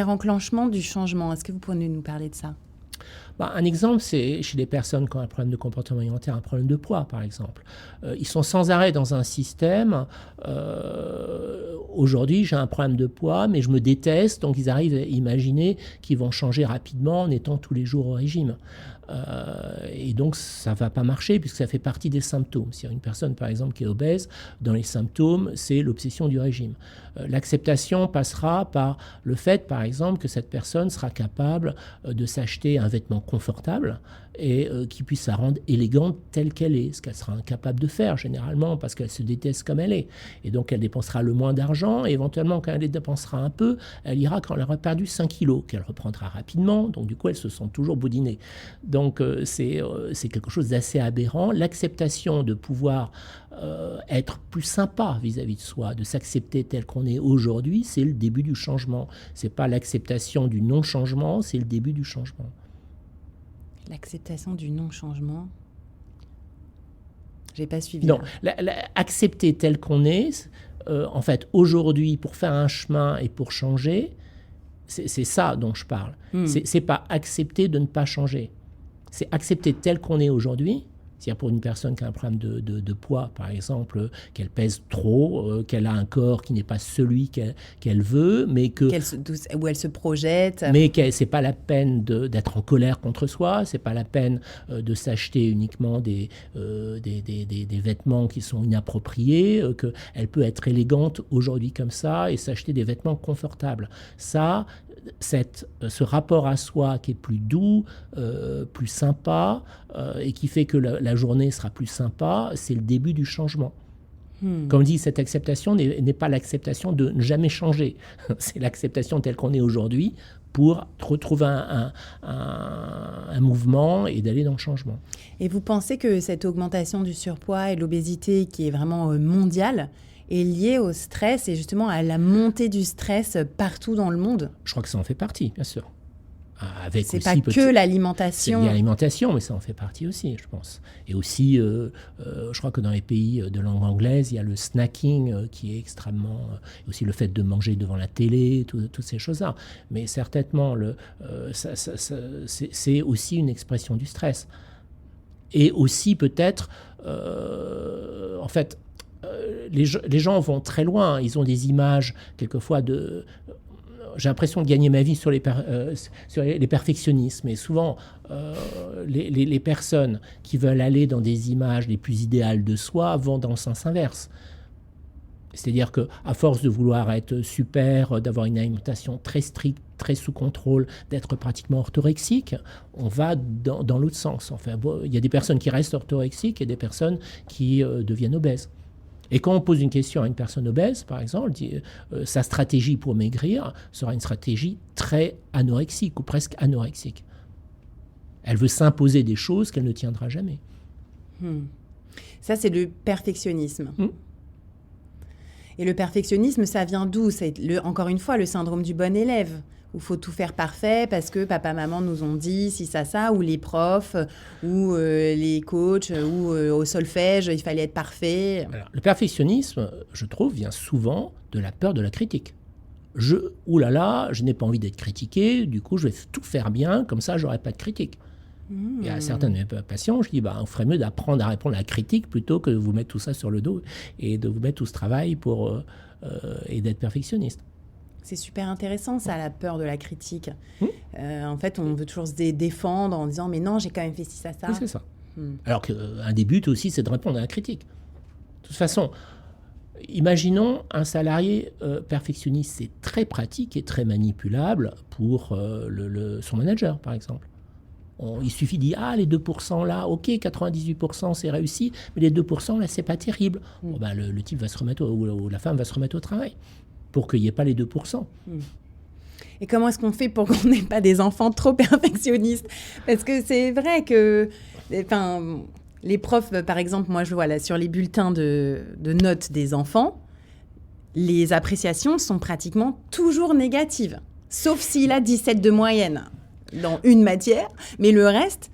enclenchement du changement. Est-ce que vous pouvez nous parler de ça ? Un exemple, c'est chez les personnes qui ont un problème de comportement alimentaire, un problème de poids, par exemple. Ils sont sans arrêt dans un système. Aujourd'hui, j'ai un problème de poids, mais je me déteste. Donc, ils arrivent à imaginer qu'ils vont changer rapidement en étant tous les jours au régime. Et donc, ça ne va pas marcher puisque ça fait partie des symptômes. S'il y a une personne, par exemple, qui est obèse, dans les symptômes, c'est l'obsession du régime. L'acceptation passera par le fait, par exemple, que cette personne sera capable de s'acheter un vêtement confortable et qui puisse la rendre élégante telle qu'elle est, ce qu'elle sera incapable de faire généralement parce qu'elle se déteste comme elle est. Et donc, elle dépensera le moins d'argent et éventuellement, quand elle les dépensera un peu, elle ira quand elle aura perdu 5 kilos, qu'elle reprendra rapidement. Donc, du coup, elle se sent toujours boudinée. Donc, c'est quelque chose d'assez aberrant. L'acceptation de pouvoir être plus sympa vis-à-vis de soi, de s'accepter tel qu'on est aujourd'hui, c'est le début du changement. C'est pas l'acceptation du non-changement, c'est le début du changement. L'acceptation du non-changement, j'ai pas suivi. Non, accepter tel qu'on est, en fait, aujourd'hui, pour faire un chemin et pour changer, c'est ça dont je parle. C'est pas accepter de ne pas changer. C'est accepter tel qu'on est aujourd'hui. C'est-à-dire pour une personne qui a un problème de poids, par exemple, qu'elle pèse trop, qu'elle a un corps qui n'est pas celui qu'elle veut, mais que... où elle se projette. Mais c'est pas la peine d'être en colère contre soi, c'est pas la peine de s'acheter uniquement des vêtements qui sont inappropriés, qu'elle peut être élégante aujourd'hui comme ça et s'acheter des vêtements confortables. Ça... ce rapport à soi qui est plus doux, plus sympa, et qui fait que la journée sera plus sympa, c'est le début du changement. Comme dit, cette acceptation n'est pas l'acceptation de ne jamais changer. C'est l'acceptation telle qu'on est aujourd'hui pour retrouver un mouvement et d'aller dans le changement. Et vous pensez que cette augmentation du surpoids et de l'obésité qui est vraiment mondiale est liée au stress et justement à la montée du stress partout dans le monde? Je crois que ça en fait partie, bien sûr. C'est aussi pas que l'alimentation. C'est l'alimentation, mais ça en fait partie aussi, je pense. Et aussi, je crois que dans les pays de langue anglaise, il y a le snacking qui est extrêmement... aussi le fait de manger devant la télé, toutes ces choses-là. Mais certainement, c'est aussi une expression du stress. Et aussi peut-être, en fait... les gens vont très loin, ils ont des images quelquefois de... J'ai l'impression de gagner ma vie sur les perfectionnismes. Et souvent, les personnes qui veulent aller dans des images les plus idéales de soi vont dans le sens inverse. C'est-à-dire qu'à force de vouloir être super, d'avoir une alimentation très stricte, très sous contrôle, d'être pratiquement orthorexique, on va dans l'autre sens. Enfin, bon, il y a des personnes qui restent orthorexiques et des personnes qui deviennent obèses. Et quand on pose une question à une personne obèse, par exemple, sa stratégie pour maigrir sera une stratégie très anorexique ou presque anorexique. Elle veut s'imposer des choses qu'elle ne tiendra jamais. Ça, c'est le perfectionnisme. Et le perfectionnisme, ça vient d'où? C'est encore une fois le syndrome du bon élève, où il faut tout faire parfait parce que papa, maman nous ont dit si ça, ou les profs, ou les coachs, ou au solfège, il fallait être parfait. Alors, le perfectionnisme, je trouve, vient souvent de la peur de la critique. Je n'ai pas envie d'être critiqué, du coup je vais tout faire bien, comme ça j'aurai pas de critique. Il y a certains de mes patients, je dis, on ferait mieux d'apprendre à répondre à la critique plutôt que de vous mettre tout ça sur le dos et de vous mettre tout ce travail et d'être perfectionniste. C'est super intéressant, ça, la peur de la critique. En fait, on veut toujours se défendre en disant, mais non, j'ai quand même fait ci, ça. Oui, c'est ça. Alors qu'un des buts aussi, c'est de répondre à la critique. De toute façon, imaginons un salarié perfectionniste, c'est très pratique et très manipulable pour son manager, par exemple. Il suffit de dire, les 2% là, ok, 98% c'est réussi, mais les 2% là, c'est pas terrible. Le type va se remettre, ou la femme va se remettre au travail pour qu'il n'y ait pas les 2%. Et comment est-ce qu'on fait pour qu'on n'ait pas des enfants trop perfectionnistes? Parce que c'est vrai que les profs, par exemple, moi je vois là sur les bulletins de notes des enfants, les appréciations sont pratiquement toujours négatives, sauf s'il a 17 de moyenne dans une matière, mais le reste,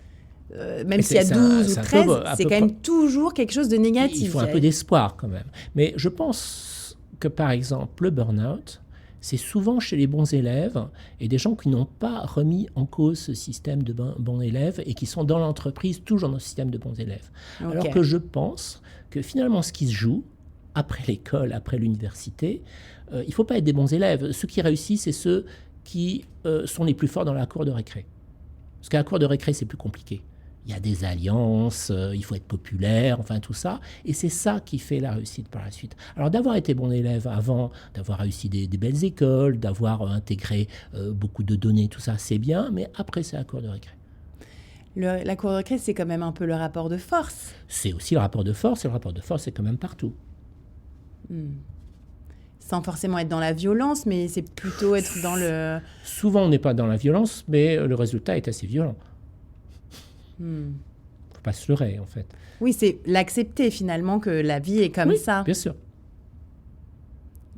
même s'il y a 12 ou 13, c'est quand même toujours quelque chose de négatif. Il faut un peu d'espoir quand même. Mais je pense que, par exemple, le burn-out, c'est souvent chez les bons élèves et des gens qui n'ont pas remis en cause ce système de bons élèves et qui sont dans l'entreprise toujours dans le système de bons élèves. Okay. Alors que je pense que finalement, ce qui se joue après l'école, après l'université, il ne faut pas être des bons élèves. Ceux qui réussissent, c'est ceux qui sont les plus forts dans la cour de récré. Parce qu'à la cour de récré, c'est plus compliqué. Il y a des alliances, il faut être populaire, enfin tout ça. Et c'est ça qui fait la réussite par la suite. Alors d'avoir été bon élève avant, d'avoir réussi des belles écoles, d'avoir intégré beaucoup de données, tout ça, c'est bien. Mais après, c'est la cour de récré. La cour de récré, c'est quand même un peu le rapport de force. C'est aussi le rapport de force. Et le rapport de force, c'est quand même partout. Sans forcément être dans la violence, mais c'est plutôt être dans le... Souvent, on n'est pas dans la violence, mais le résultat est assez violent. Faut pas se leurrer, en fait. Oui, c'est l'accepter, finalement, que la vie est comme ça. Bien sûr.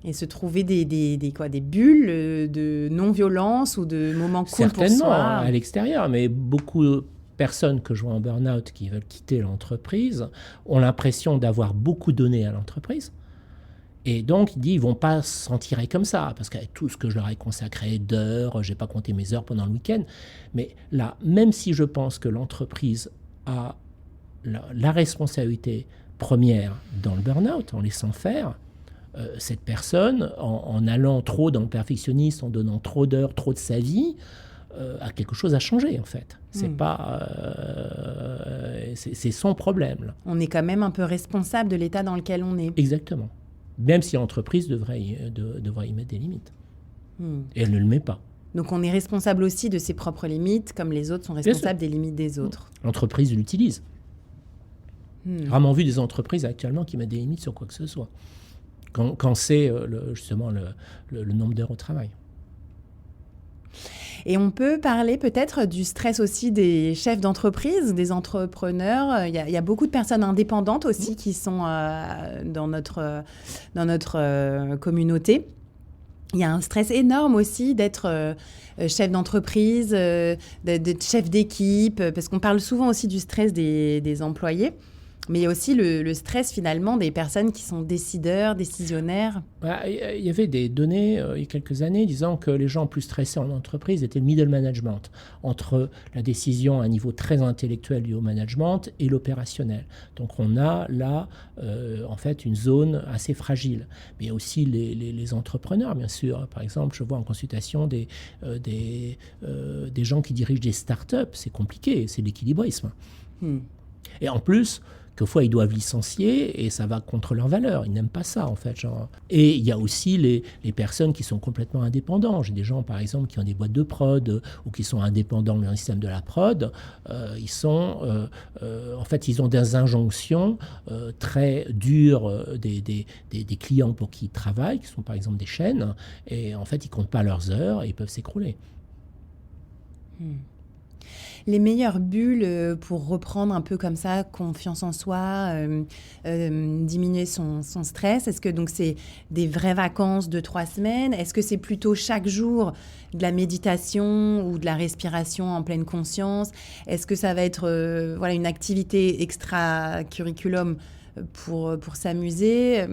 Et se trouver des bulles de non-violence ou de moments cool pour soi. Certainement, à l'extérieur, mais beaucoup de personnes que je vois en burn-out qui veulent quitter l'entreprise ont l'impression d'avoir beaucoup donné à l'entreprise. Et donc, ils ne vont pas s'en tirer comme ça, parce qu'avec tout ce que je leur ai consacré d'heures, je n'ai pas compté mes heures pendant le week-end. Mais là, même si je pense que l'entreprise a la responsabilité première dans le burn-out, en laissant faire, cette personne, en allant trop dans le perfectionnisme, en donnant trop d'heures, trop de sa vie, a quelque chose à changer, en fait. C'est pas... c'est son problème, là. On est quand même un peu responsable de l'état dans lequel on est. Exactement. Même si l'entreprise devrait y mettre des limites. Et elle ne le met pas. Donc on est responsable aussi de ses propres limites, comme les autres sont responsables des limites des autres. L'entreprise l'utilise. Rarement vu des entreprises actuellement qui mettent des limites sur quoi que ce soit. Quand c'est justement le nombre d'heures au travail. Et on peut parler peut-être du stress aussi des chefs d'entreprise, des entrepreneurs. Il y a beaucoup de personnes indépendantes aussi qui sont dans notre communauté. Il y a un stress énorme aussi d'être chef d'entreprise, d'être chef d'équipe, parce qu'on parle souvent aussi du stress des employés. Mais il y a aussi le stress, finalement, des personnes qui sont décisionnaires. Il y avait des données il y a quelques années disant que les gens plus stressés en entreprise étaient le middle management, entre la décision à un niveau très intellectuel du haut management et l'opérationnel. Donc on a là, en fait, une zone assez fragile. Mais il y a aussi les entrepreneurs, bien sûr. Par exemple, je vois en consultation des gens qui dirigent des startups. C'est compliqué, c'est l'équilibrisme. Et en plus... Quelquefois, ils doivent licencier et ça va contre leurs valeurs. Ils n'aiment pas ça, en fait. Genre. Et il y a aussi les personnes qui sont complètement indépendants. J'ai des gens, par exemple, qui ont des boîtes de prod ou qui sont indépendants dans le système de la prod. En fait, ils ont des injonctions très dures des clients pour qui ils travaillent, qui sont par exemple des chaînes. Et en fait, ils ne comptent pas leurs heures et ils peuvent s'écrouler. Les meilleures bulles pour reprendre un peu comme ça, confiance en soi, diminuer son stress. Est-ce que donc c'est des vraies vacances de 3 semaines? Est-ce que c'est plutôt chaque jour de la méditation ou de la respiration en pleine conscience? Est-ce que ça va être une activité extra-curriculum pour s'amuser?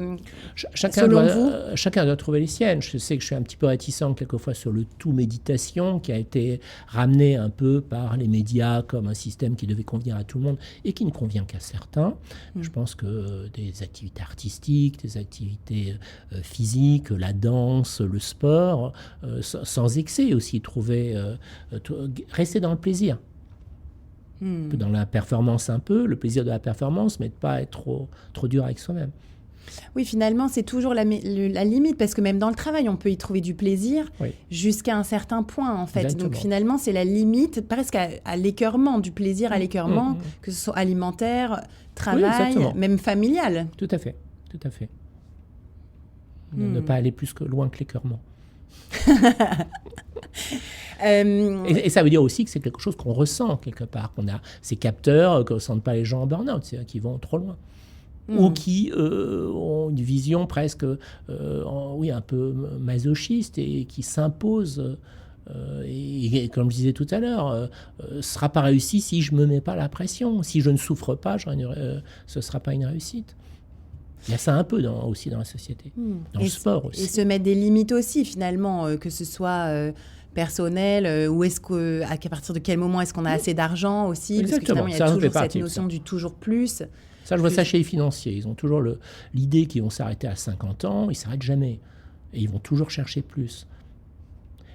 Chacun doit trouver les siennes. Je sais que je suis un petit peu réticent quelquefois sur le tout méditation qui a été ramené un peu par les médias comme un système qui devait convenir à tout le monde et qui ne convient qu'à certains. Je pense que des activités artistiques, des activités physiques, la danse, le sport, sans excès aussi, rester dans le plaisir. Dans la performance un peu, le plaisir de la performance, mais de ne pas être trop dur avec soi-même. Oui, finalement, c'est toujours la limite, parce que même dans le travail, on peut y trouver du plaisir jusqu'à un certain point, en fait. Exactement. Donc finalement, c'est la limite, presque à l'écœurement, du plaisir à l'écœurement, que ce soit alimentaire, travail, même familial. Tout à fait. Ne pas aller plus loin que l'écœurement. Et ça veut dire aussi que c'est quelque chose qu'on ressent quelque part, qu'on a ces capteurs que ne ressentent pas les gens en burn-out, c'est-à-dire qui vont trop loin. Ou qui ont une vision presque un peu masochiste et qui s'imposent. Et comme je disais tout à l'heure, ce ne sera pas réussi si je ne me mets pas la pression. Si je ne souffre pas, ce ne sera pas une réussite. Il y a ça un peu aussi dans la société, dans le sport aussi. Et se mettre des limites aussi, finalement, que ce soit personnel, ou à partir de quel moment est-ce qu'on a assez d'argent aussi. Exactement. Parce que finalement, il y a toujours cette notion du toujours plus. Ça, je vois ça chez les financiers. Ils ont toujours l'idée qu'ils vont s'arrêter à 50 ans, ils ne s'arrêtent jamais. Et ils vont toujours chercher plus.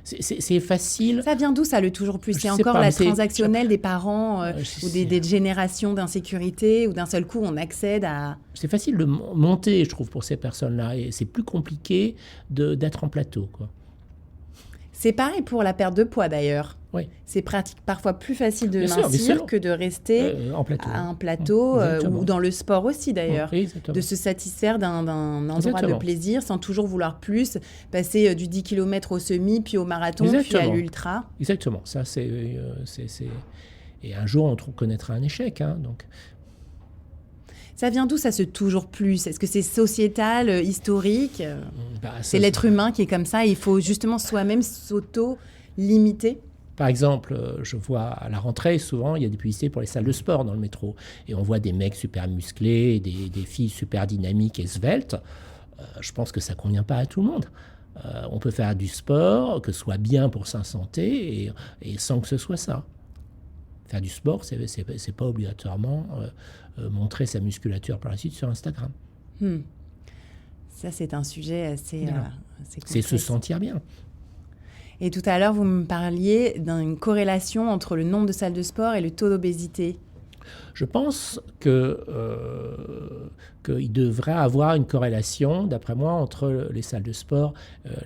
C'est facile. Ça vient d'où, ça, le toujours plus? C'est encore la transactionnelle des parents ou des générations d'insécurité, où d'un seul coup, on accède à... C'est facile de monter, je trouve, pour ces personnes-là. Et c'est plus compliqué d'être en plateau, quoi. C'est pareil pour la perte de poids, d'ailleurs. Oui. C'est parfois plus facile de mincir que de rester à un plateau, ou dans le sport aussi, d'ailleurs. De se satisfaire d'un endroit de plaisir sans toujours vouloir plus, passer du 10 km au semi, puis au marathon, puis à l'ultra. Exactement. Ça, Et un jour, on connaîtra un échec. Donc... Ça vient d'où, ça, ce toujours plus? Est-ce que c'est sociétal, historique? C'est l'être humain qui est comme ça, et il faut justement soi-même s'auto-limiter? Par exemple, je vois à la rentrée, souvent, il y a des publicités pour les salles de sport dans le métro. Et on voit des mecs super musclés, des filles super dynamiques et sveltes. Je pense que ça ne convient pas à tout le monde. On peut faire du sport, que ce soit bien pour sa santé, et sans que ce soit ça. Faire du sport, c'est pas obligatoirement montrer sa musculature par la suite sur Instagram. Ça, c'est un sujet assez complexe. C'est se sentir bien. Et tout à l'heure, vous me parliez d'une corrélation entre le nombre de salles de sport et le taux d'obésité. Je pense qu'il devrait avoir une corrélation, d'après moi, entre les salles de sport,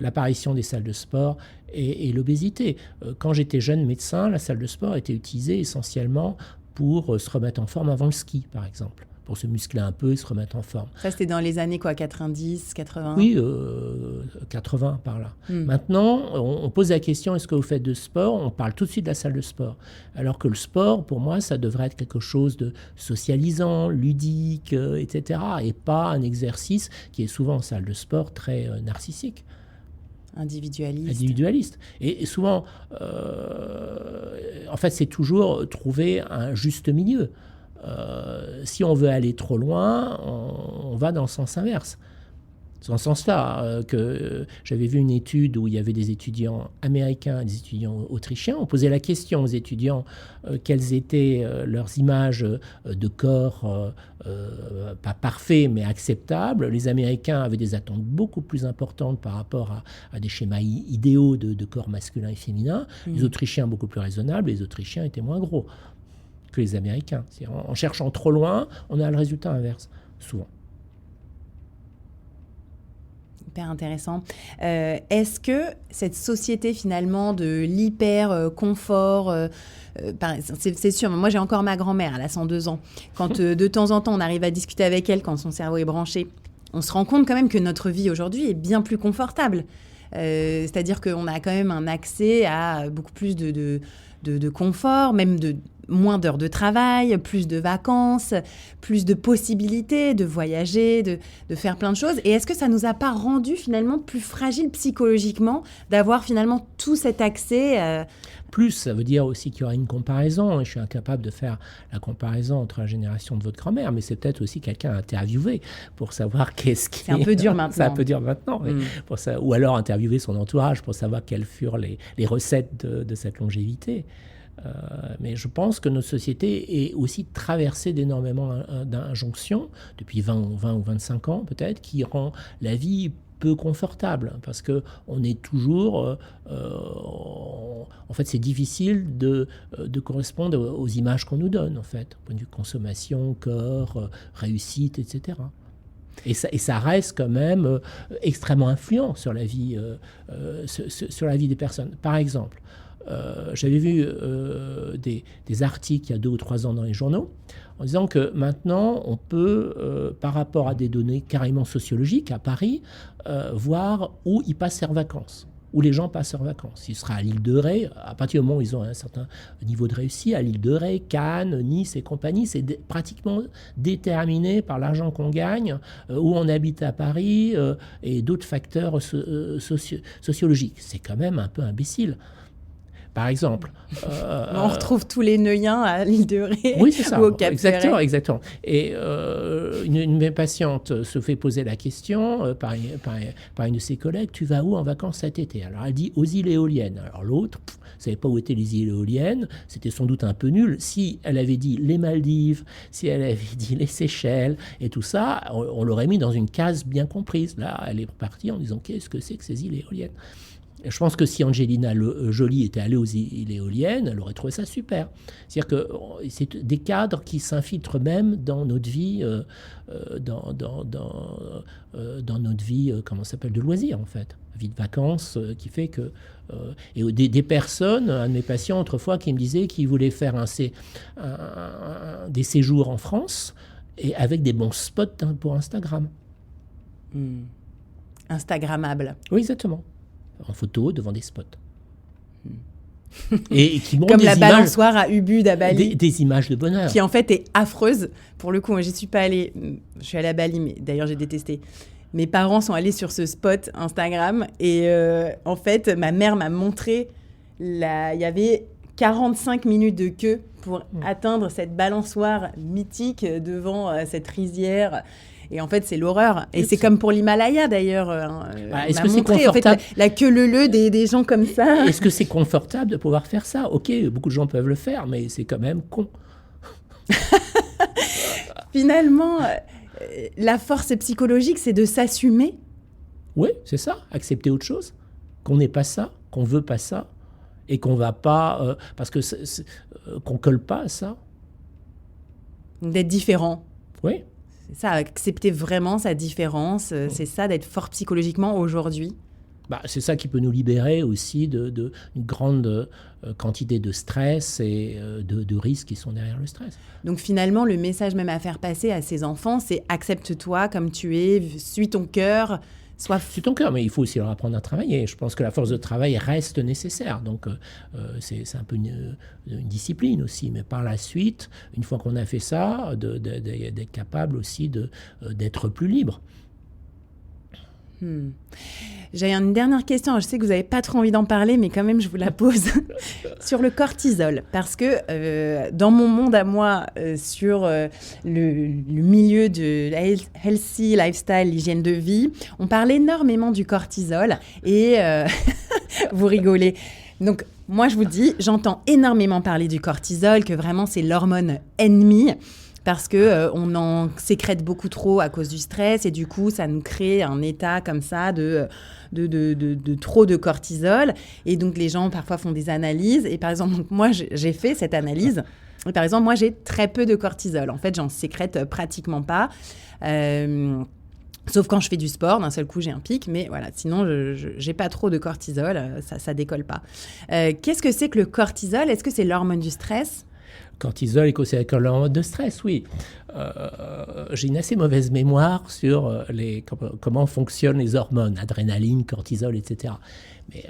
l'apparition des salles de sport et l'obésité. Quand j'étais jeune médecin, la salle de sport était utilisée essentiellement pour se remettre en forme avant le ski, par exemple. Pour se muscler un peu et se remettre en forme. Ça, c'était dans les années 90, 80? Oui, 80 par là. Maintenant, on pose la question, est-ce que vous faites de sport? On parle tout de suite de la salle de sport. Alors que le sport, pour moi, ça devrait être quelque chose de socialisant, ludique, etc. Et pas un exercice qui est souvent en salle de sport très narcissique. Individualiste. Et souvent, en fait, c'est toujours trouver un juste milieu. Si on veut aller trop loin, on va dans le sens inverse. C'est dans ce sens-là que j'avais vu une étude où il y avait des étudiants américains et des étudiants autrichiens. On posait la question aux étudiants quelles étaient leurs images de corps, pas parfaits, mais acceptables. Les Américains avaient des attentes beaucoup plus importantes par rapport à des schémas idéaux de corps masculin et féminin. Les Autrichiens beaucoup plus raisonnables, les Autrichiens étaient moins gros. que les Américains. En cherchant trop loin, on a le résultat inverse, souvent. Hyper intéressant. Est-ce que cette société finalement de l'hyper-confort, c'est sûr, moi j'ai encore ma grand-mère, elle a 102 ans. Quand de temps en temps on arrive à discuter avec elle, quand son cerveau est branché, on se rend compte quand même que notre vie aujourd'hui est bien plus confortable. C'est-à-dire qu'on a quand même un accès à beaucoup plus de confort, même de moins d'heures de travail, plus de vacances, plus de possibilités de voyager, de faire plein de choses. Et est-ce que ça ne nous a pas rendu finalement plus fragiles psychologiquement d'avoir finalement tout cet accès Plus, ça veut dire aussi qu'il y aura une comparaison. Et je suis incapable de faire la comparaison entre la génération de votre grand-mère, mais c'est peut-être aussi quelqu'un à interviewer pour savoir qu'est-ce qui... C'est un peu dur maintenant. C'est un peu dur maintenant. Pour ça, ou alors interviewer son entourage pour savoir quelles furent les recettes de cette longévité. Mais je pense que notre société est aussi traversée d'énormément d'injonctions, depuis 20 ou 25 ans peut-être, qui rend la vie peu confortable, parce qu'on est toujours... en fait, c'est difficile de correspondre aux images qu'on nous donne, en fait, au point de vue consommation, corps, réussite, etc. Et ça reste quand même extrêmement influent sur la vie, sur la vie des personnes. Par exemple, j'avais vu des articles il y a 2 ou 3 ans dans les journaux en disant que maintenant on peut, par rapport à des données carrément sociologiques à Paris, voir où ils passent leurs vacances, où les gens passent leurs vacances. Il sera à l'île de Ré, à partir du moment où ils ont un certain niveau de réussite, à l'île de Ré, Cannes, Nice et compagnie, c'est pratiquement déterminé par l'argent qu'on gagne, où on habite à Paris et d'autres facteurs sociologiques. C'est quand même un peu imbécile. Par exemple. On retrouve tous les Neuillens à l'île de Ré. Oui, c'est ça. Ou au Cap Ferret. Exactement. Et une patiente se fait poser la question par une de ses collègues, tu vas où en vacances cet été? Alors elle dit aux îles éoliennes. Alors l'autre ne savait pas où étaient les îles éoliennes. C'était sans doute un peu nul. Si elle avait dit les Maldives, si elle avait dit les Seychelles et tout ça, on l'aurait mis dans une case bien comprise. Là, elle est partie en disant qu'est-ce que c'est que ces îles éoliennes? Je pense que si Angelina Jolie était allée aux îles éoliennes, elle aurait trouvé ça super. C'est-à-dire que c'est des cadres qui s'infiltrent même dans notre vie, dans notre vie, comment ça s'appelle, de loisirs en fait, vie de vacances, qui fait que et des personnes, un de mes patients autrefois qui me disait qu'il voulait faire des séjours en France et avec des bons spots pour Instagram. Instagrammable. Oui, exactement. En photo devant des spots. Et qui montrent comme des la images, balançoire à Ubud à Bali. des images de bonheur. Qui en fait est affreuse. Pour le coup, moi, j'y suis pas allée. Je suis allée à Bali, mais d'ailleurs j'ai détesté. Mes parents sont allés sur ce spot Instagram et en fait, ma mère m'a montré, il y avait 45 minutes de queue pour atteindre cette balançoire mythique devant cette rizière. Et en fait, c'est l'horreur. Et c'est comme pour l'Himalaya, d'ailleurs. Est-ce que c'est confortable? En fait, la queue leu des gens comme ça. Est-ce que c'est confortable de pouvoir faire ça? Ok, beaucoup de gens peuvent le faire, mais c'est quand même con. Finalement, la force psychologique, c'est de s'assumer. Oui, c'est ça. Accepter autre chose. Qu'on n'est pas ça, qu'on veut pas ça, et qu'on va pas... parce que qu'on colle pas à ça. D'être différent. Oui. C'est ça, accepter vraiment sa différence, c'est ça, d'être fort psychologiquement aujourd'hui. C'est ça qui peut nous libérer aussi d'une grande quantité de stress et de risques qui sont derrière le stress. Donc finalement, le message même à faire passer à ses enfants, c'est accepte-toi comme tu es, suis ton cœur. Suis ton cœur, mais il faut aussi leur apprendre à travailler. Je pense que la force de travail reste nécessaire. Donc, c'est un peu une discipline aussi. Mais par la suite, une fois qu'on a fait ça, d'être capable aussi d'être plus libre. J'ai une dernière question. Je sais que vous n'avez pas trop envie d'en parler, mais quand même, je vous la pose. Sur le cortisol. Parce que dans mon monde à moi, sur le milieu de la healthy lifestyle, l'hygiène de vie, on parle énormément du cortisol. Et vous rigolez. Donc, moi, je vous dis, j'entends énormément parler du cortisol, que vraiment, c'est l'hormone ennemie. Parce qu'on en sécrète beaucoup trop à cause du stress et du coup, ça nous crée un état comme ça de trop de cortisol. Et donc, les gens, parfois, font des analyses. Et par exemple, moi, j'ai fait cette analyse Et par exemple, moi, j'ai très peu de cortisol. En fait, j'en sécrète pratiquement pas. Sauf quand je fais du sport, d'un seul coup, j'ai un pic. Mais voilà, sinon, je n'ai pas trop de cortisol. Ça décolle pas. Qu'est-ce que c'est que le cortisol? Est-ce que c'est l'hormone du stress? Cortisol est causé avec l'hormone de stress, oui. J'ai une assez mauvaise mémoire sur comment fonctionnent les hormones, adrénaline, cortisol, etc. Mais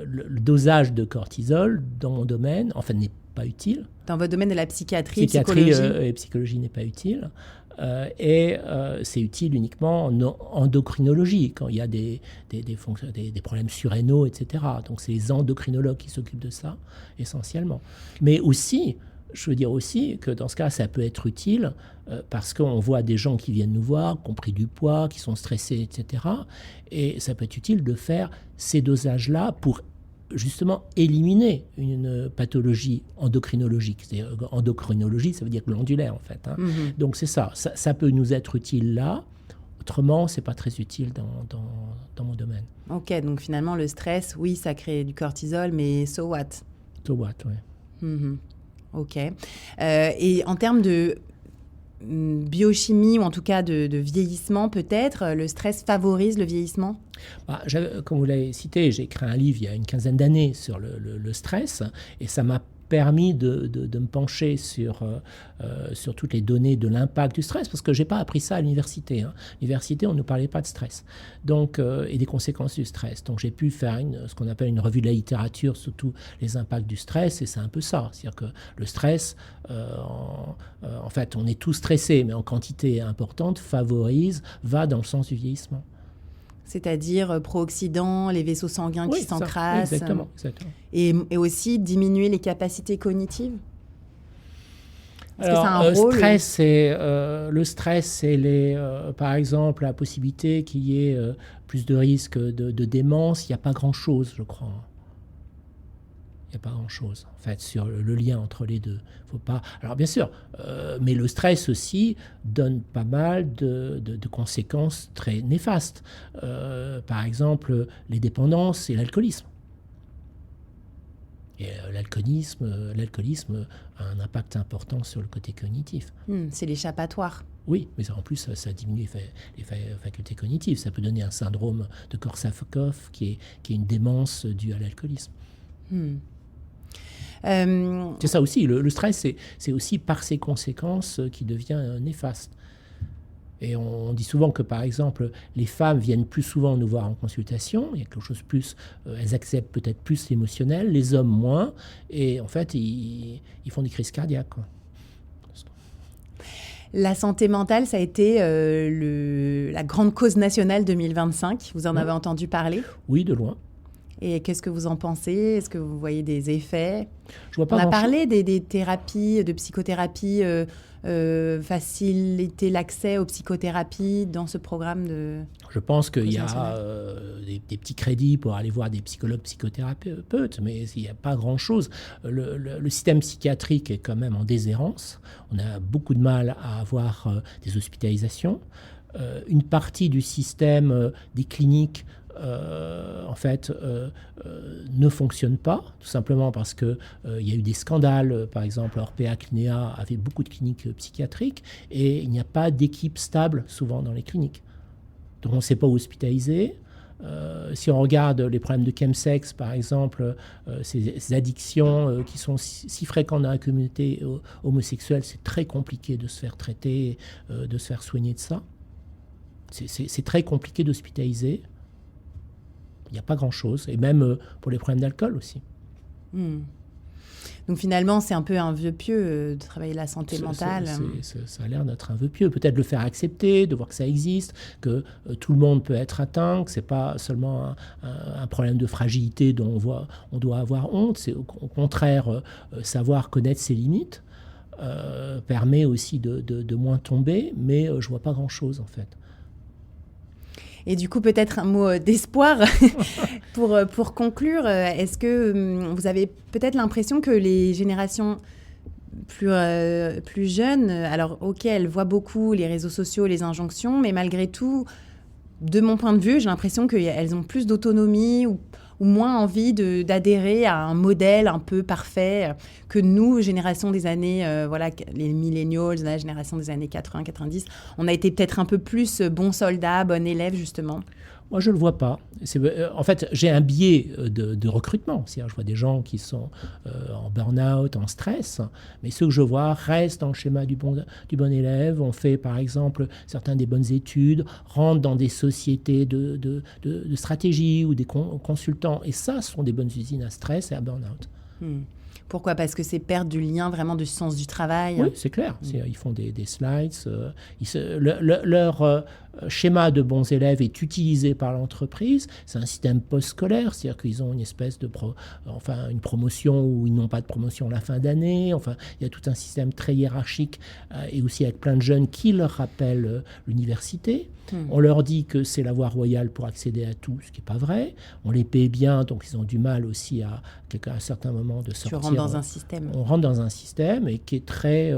le dosage de cortisol, dans mon domaine, enfin, n'est pas utile. Dans votre domaine de la psychiatrie psychiatrie psychologie. Et psychologie n'est pas utile. C'est utile uniquement en endocrinologie, quand il y a des problèmes surrénaux, etc. Donc c'est les endocrinologues qui s'occupent de ça, essentiellement. Mais aussi, je veux dire aussi que dans ce cas, ça peut être utile parce qu'on voit des gens qui viennent nous voir, qui ont pris du poids, qui sont stressés, etc. Et ça peut être utile de faire ces dosages-là pour justement éliminer une pathologie endocrinologique. Endocrinologie, ça veut dire glandulaire, en fait. Hein. Mm-hmm. Donc c'est ça. Ça peut nous être utile là. Autrement, c'est pas très utile dans mon domaine. Ok, donc finalement, le stress, oui, ça crée du cortisol, mais so what? So what, oui. Mm-hmm. Ok. Et en termes de biochimie, ou en tout cas de vieillissement, peut-être, le stress favorise le vieillissement? Comme vous l'avez cité, j'ai écrit un livre il y a une quinzaine d'années sur le stress, et ça m'a permis de me pencher sur toutes les données de l'impact du stress, parce que je n'ai pas appris ça à l'université. Hein. À l'université, on ne nous parlait pas de stress et des conséquences du stress. Donc j'ai pu faire ce qu'on appelle une revue de la littérature sur tous les impacts du stress, et c'est un peu ça. C'est-à-dire que le stress, en fait, on est tous stressés, mais en quantité importante, va dans le sens du vieillissement. C'est-à-dire pro-oxydants, les vaisseaux sanguins qui s'encrassent. Exactement. Et aussi diminuer les capacités cognitives? Alors, que ça a un rôle? Le stress, c'est par exemple la possibilité qu'il y ait plus de risques de démence. Il n'y a pas grand-chose, je crois. Il n'y a pas grand-chose, en fait, sur le lien entre les deux. Faut pas... Alors, bien sûr, mais le stress aussi donne pas mal de conséquences très néfastes. Par exemple, les dépendances et l'alcoolisme. Et l'alcoolisme a un impact important sur le côté cognitif. C'est l'échappatoire. Oui, mais en plus, ça diminue les facultés cognitives. Ça peut donner un syndrome de Korsakoff qui est une démence due à l'alcoolisme. C'est ça aussi, le stress, c'est aussi par ses conséquences qui devient néfaste. Et on dit souvent que, par exemple, les femmes viennent plus souvent nous voir en consultation, il y a quelque chose plus, elles acceptent peut-être plus l'émotionnel, les hommes moins, et en fait, ils font des crises cardiaques, quoi. La santé mentale, ça a été la grande cause nationale 2025, vous en avez entendu parler? Oui, de loin. Et qu'est-ce que vous en pensez? Est-ce que vous voyez des effets? On a parlé des thérapies, de psychothérapie, faciliter l'accès aux psychothérapies dans ce programme de... Je pense qu'il y a des petits crédits pour aller voir des psychologues, psychothérapeutes, mais il n'y a pas grand-chose. Le système psychiatrique est quand même en déshérence. On a beaucoup de mal à avoir des hospitalisations. Une partie du système des cliniques ne fonctionne pas, tout simplement parce qu'il y a eu des scandales. Par exemple, Orpea Clinéa avait beaucoup de cliniques psychiatriques et il n'y a pas d'équipe stable souvent dans les cliniques. Donc on ne sait pas où hospitaliser. Si on regarde les problèmes de chemsex, par exemple, ces addictions qui sont si fréquentes dans la communauté homosexuelle, c'est très compliqué de se faire traiter, de se faire soigner de ça. C'est très compliqué d'hospitaliser. Il n'y a pas grand-chose, et même pour les problèmes d'alcool aussi. Donc finalement, c'est un peu un vœu pieux de travailler la santé mentale. Ça a l'air d'être un vœu pieux. Peut-être le faire accepter, de voir que ça existe, que tout le monde peut être atteint, que ce n'est pas seulement un problème de fragilité dont on doit avoir honte. C'est au contraire savoir connaître ses limites permet aussi de moins tomber, mais je ne vois pas grand-chose en fait. Et du coup, peut-être un mot d'espoir pour conclure. Est-ce que vous avez peut-être l'impression que les générations plus jeunes, alors ok, elles voient beaucoup les réseaux sociaux, les injonctions, mais malgré tout, de mon point de vue, j'ai l'impression qu'elles ont plus d'autonomie ou moins envie d'adhérer à un modèle un peu parfait que nous, génération des années, les millennials, la génération des années 80-90, on a été peut-être un peu plus bon soldat, bon élève, justement? Moi, je ne le vois pas. En fait, j'ai un biais de recrutement. C'est-à-dire, je vois des gens qui sont en burn-out, en stress, mais ceux que je vois restent dans le schéma du bon élève. On fait, par exemple, certains des bonnes études, rentrent dans des sociétés de stratégie ou des consultants. Et ça, ce sont des bonnes usines à stress et à burn-out. Pourquoi ? Parce que c'est perdre du lien, vraiment du sens du travail. Oui, c'est clair. Ils font des slides. Leur schéma de bons élèves est utilisé par l'entreprise. C'est un système post-scolaire, c'est-à-dire qu'ils ont une espèce de une promotion où ils n'ont pas de promotion à la fin d'année. Enfin, il y a tout un système très hiérarchique et aussi avec plein de jeunes qui leur rappellent l'université. On leur dit que c'est la voie royale pour accéder à tout, ce qui n'est pas vrai. On les paye bien, donc ils ont du mal aussi à un certain moment de sortir. Tu rentres dans un système. On rentre dans un système et qui est très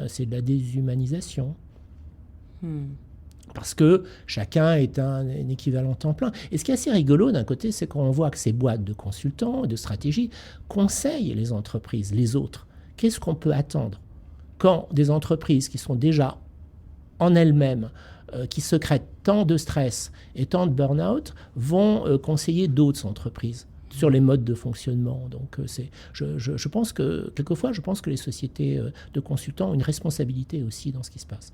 c'est de la déshumanisation. Parce que chacun est un équivalent temps plein. Et ce qui est assez rigolo d'un côté, c'est qu'on voit que ces boîtes de consultants, de stratégie, conseillent les entreprises, les autres. Qu'est-ce qu'on peut attendre quand des entreprises qui sont déjà en elles-mêmes, qui se créent tant de stress et tant de burn-out, vont conseiller d'autres entreprises sur les modes de fonctionnement. Donc, je pense que, quelquefois, les sociétés de consultants ont une responsabilité aussi dans ce qui se passe.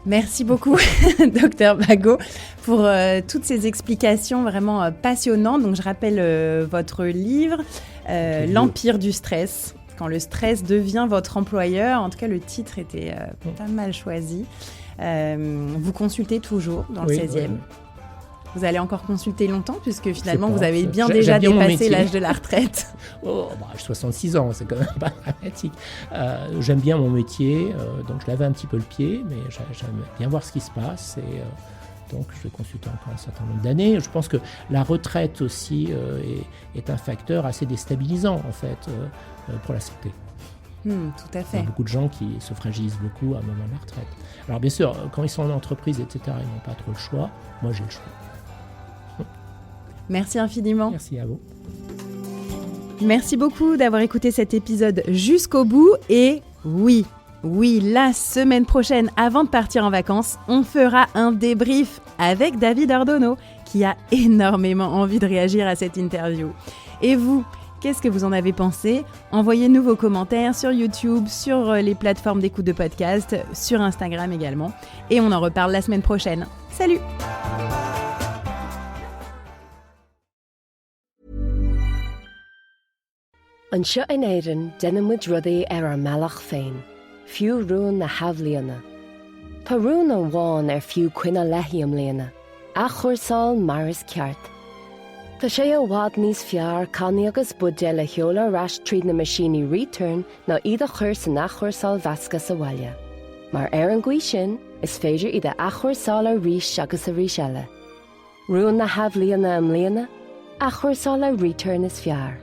Merci beaucoup, Dr Bagot, pour toutes ces explications vraiment passionnantes. Donc, je rappelle votre livre, L'Empire du stress. Quand le stress devient votre employeur. En tout cas, le titre était pas mal choisi. Vous consultez toujours dans le 16e. Oui. Vous allez encore consulter longtemps, puisque finalement, vous avez déjà dépassé l'âge de la retraite. J'ai 66 ans, c'est quand même pas dramatique. J'aime bien mon métier, donc je lavais un petit peu le pied, mais j'aime bien voir ce qui se passe. Donc, je vais consulter encore un certain nombre d'années. Je pense que la retraite aussi est un facteur assez déstabilisant, en fait, pour la santé. Tout à fait. Il y a beaucoup de gens qui se fragilisent beaucoup à un moment de la retraite. Alors, bien sûr, quand ils sont en entreprise, etc., ils n'ont pas trop le choix. Moi, j'ai le choix. Merci infiniment. Merci à vous. Merci beaucoup d'avoir écouté cet épisode jusqu'au bout. Et oui, la semaine prochaine, avant de partir en vacances, on fera un débrief avec David Ardonneau, qui a énormément envie de réagir à cette interview. Et vous, qu'est-ce que vous en avez pensé ? Envoyez-nous vos commentaires sur YouTube, sur les plateformes d'écoute de podcast, sur Instagram également. Et on en reparle la semaine prochaine. Salut ! An seo in éireann denimid rudaí ar mealach féin, fiú rún na haimhlíonna. Tá rún an bháin fiú cuine leithiam léana, a chuirsáil maris ceart. Tá sé a bhád níos fearr caní agus budé le heola ras tríd na maisíní return ná iad a chur san achhuirsáil vasca sa bhaile. Mar ar an gcuí sin, is féidir iad a achhuirsáil a rís agus a rís eile. Rún na haimhlíonna am léana, achhuirsáil a return is fearr.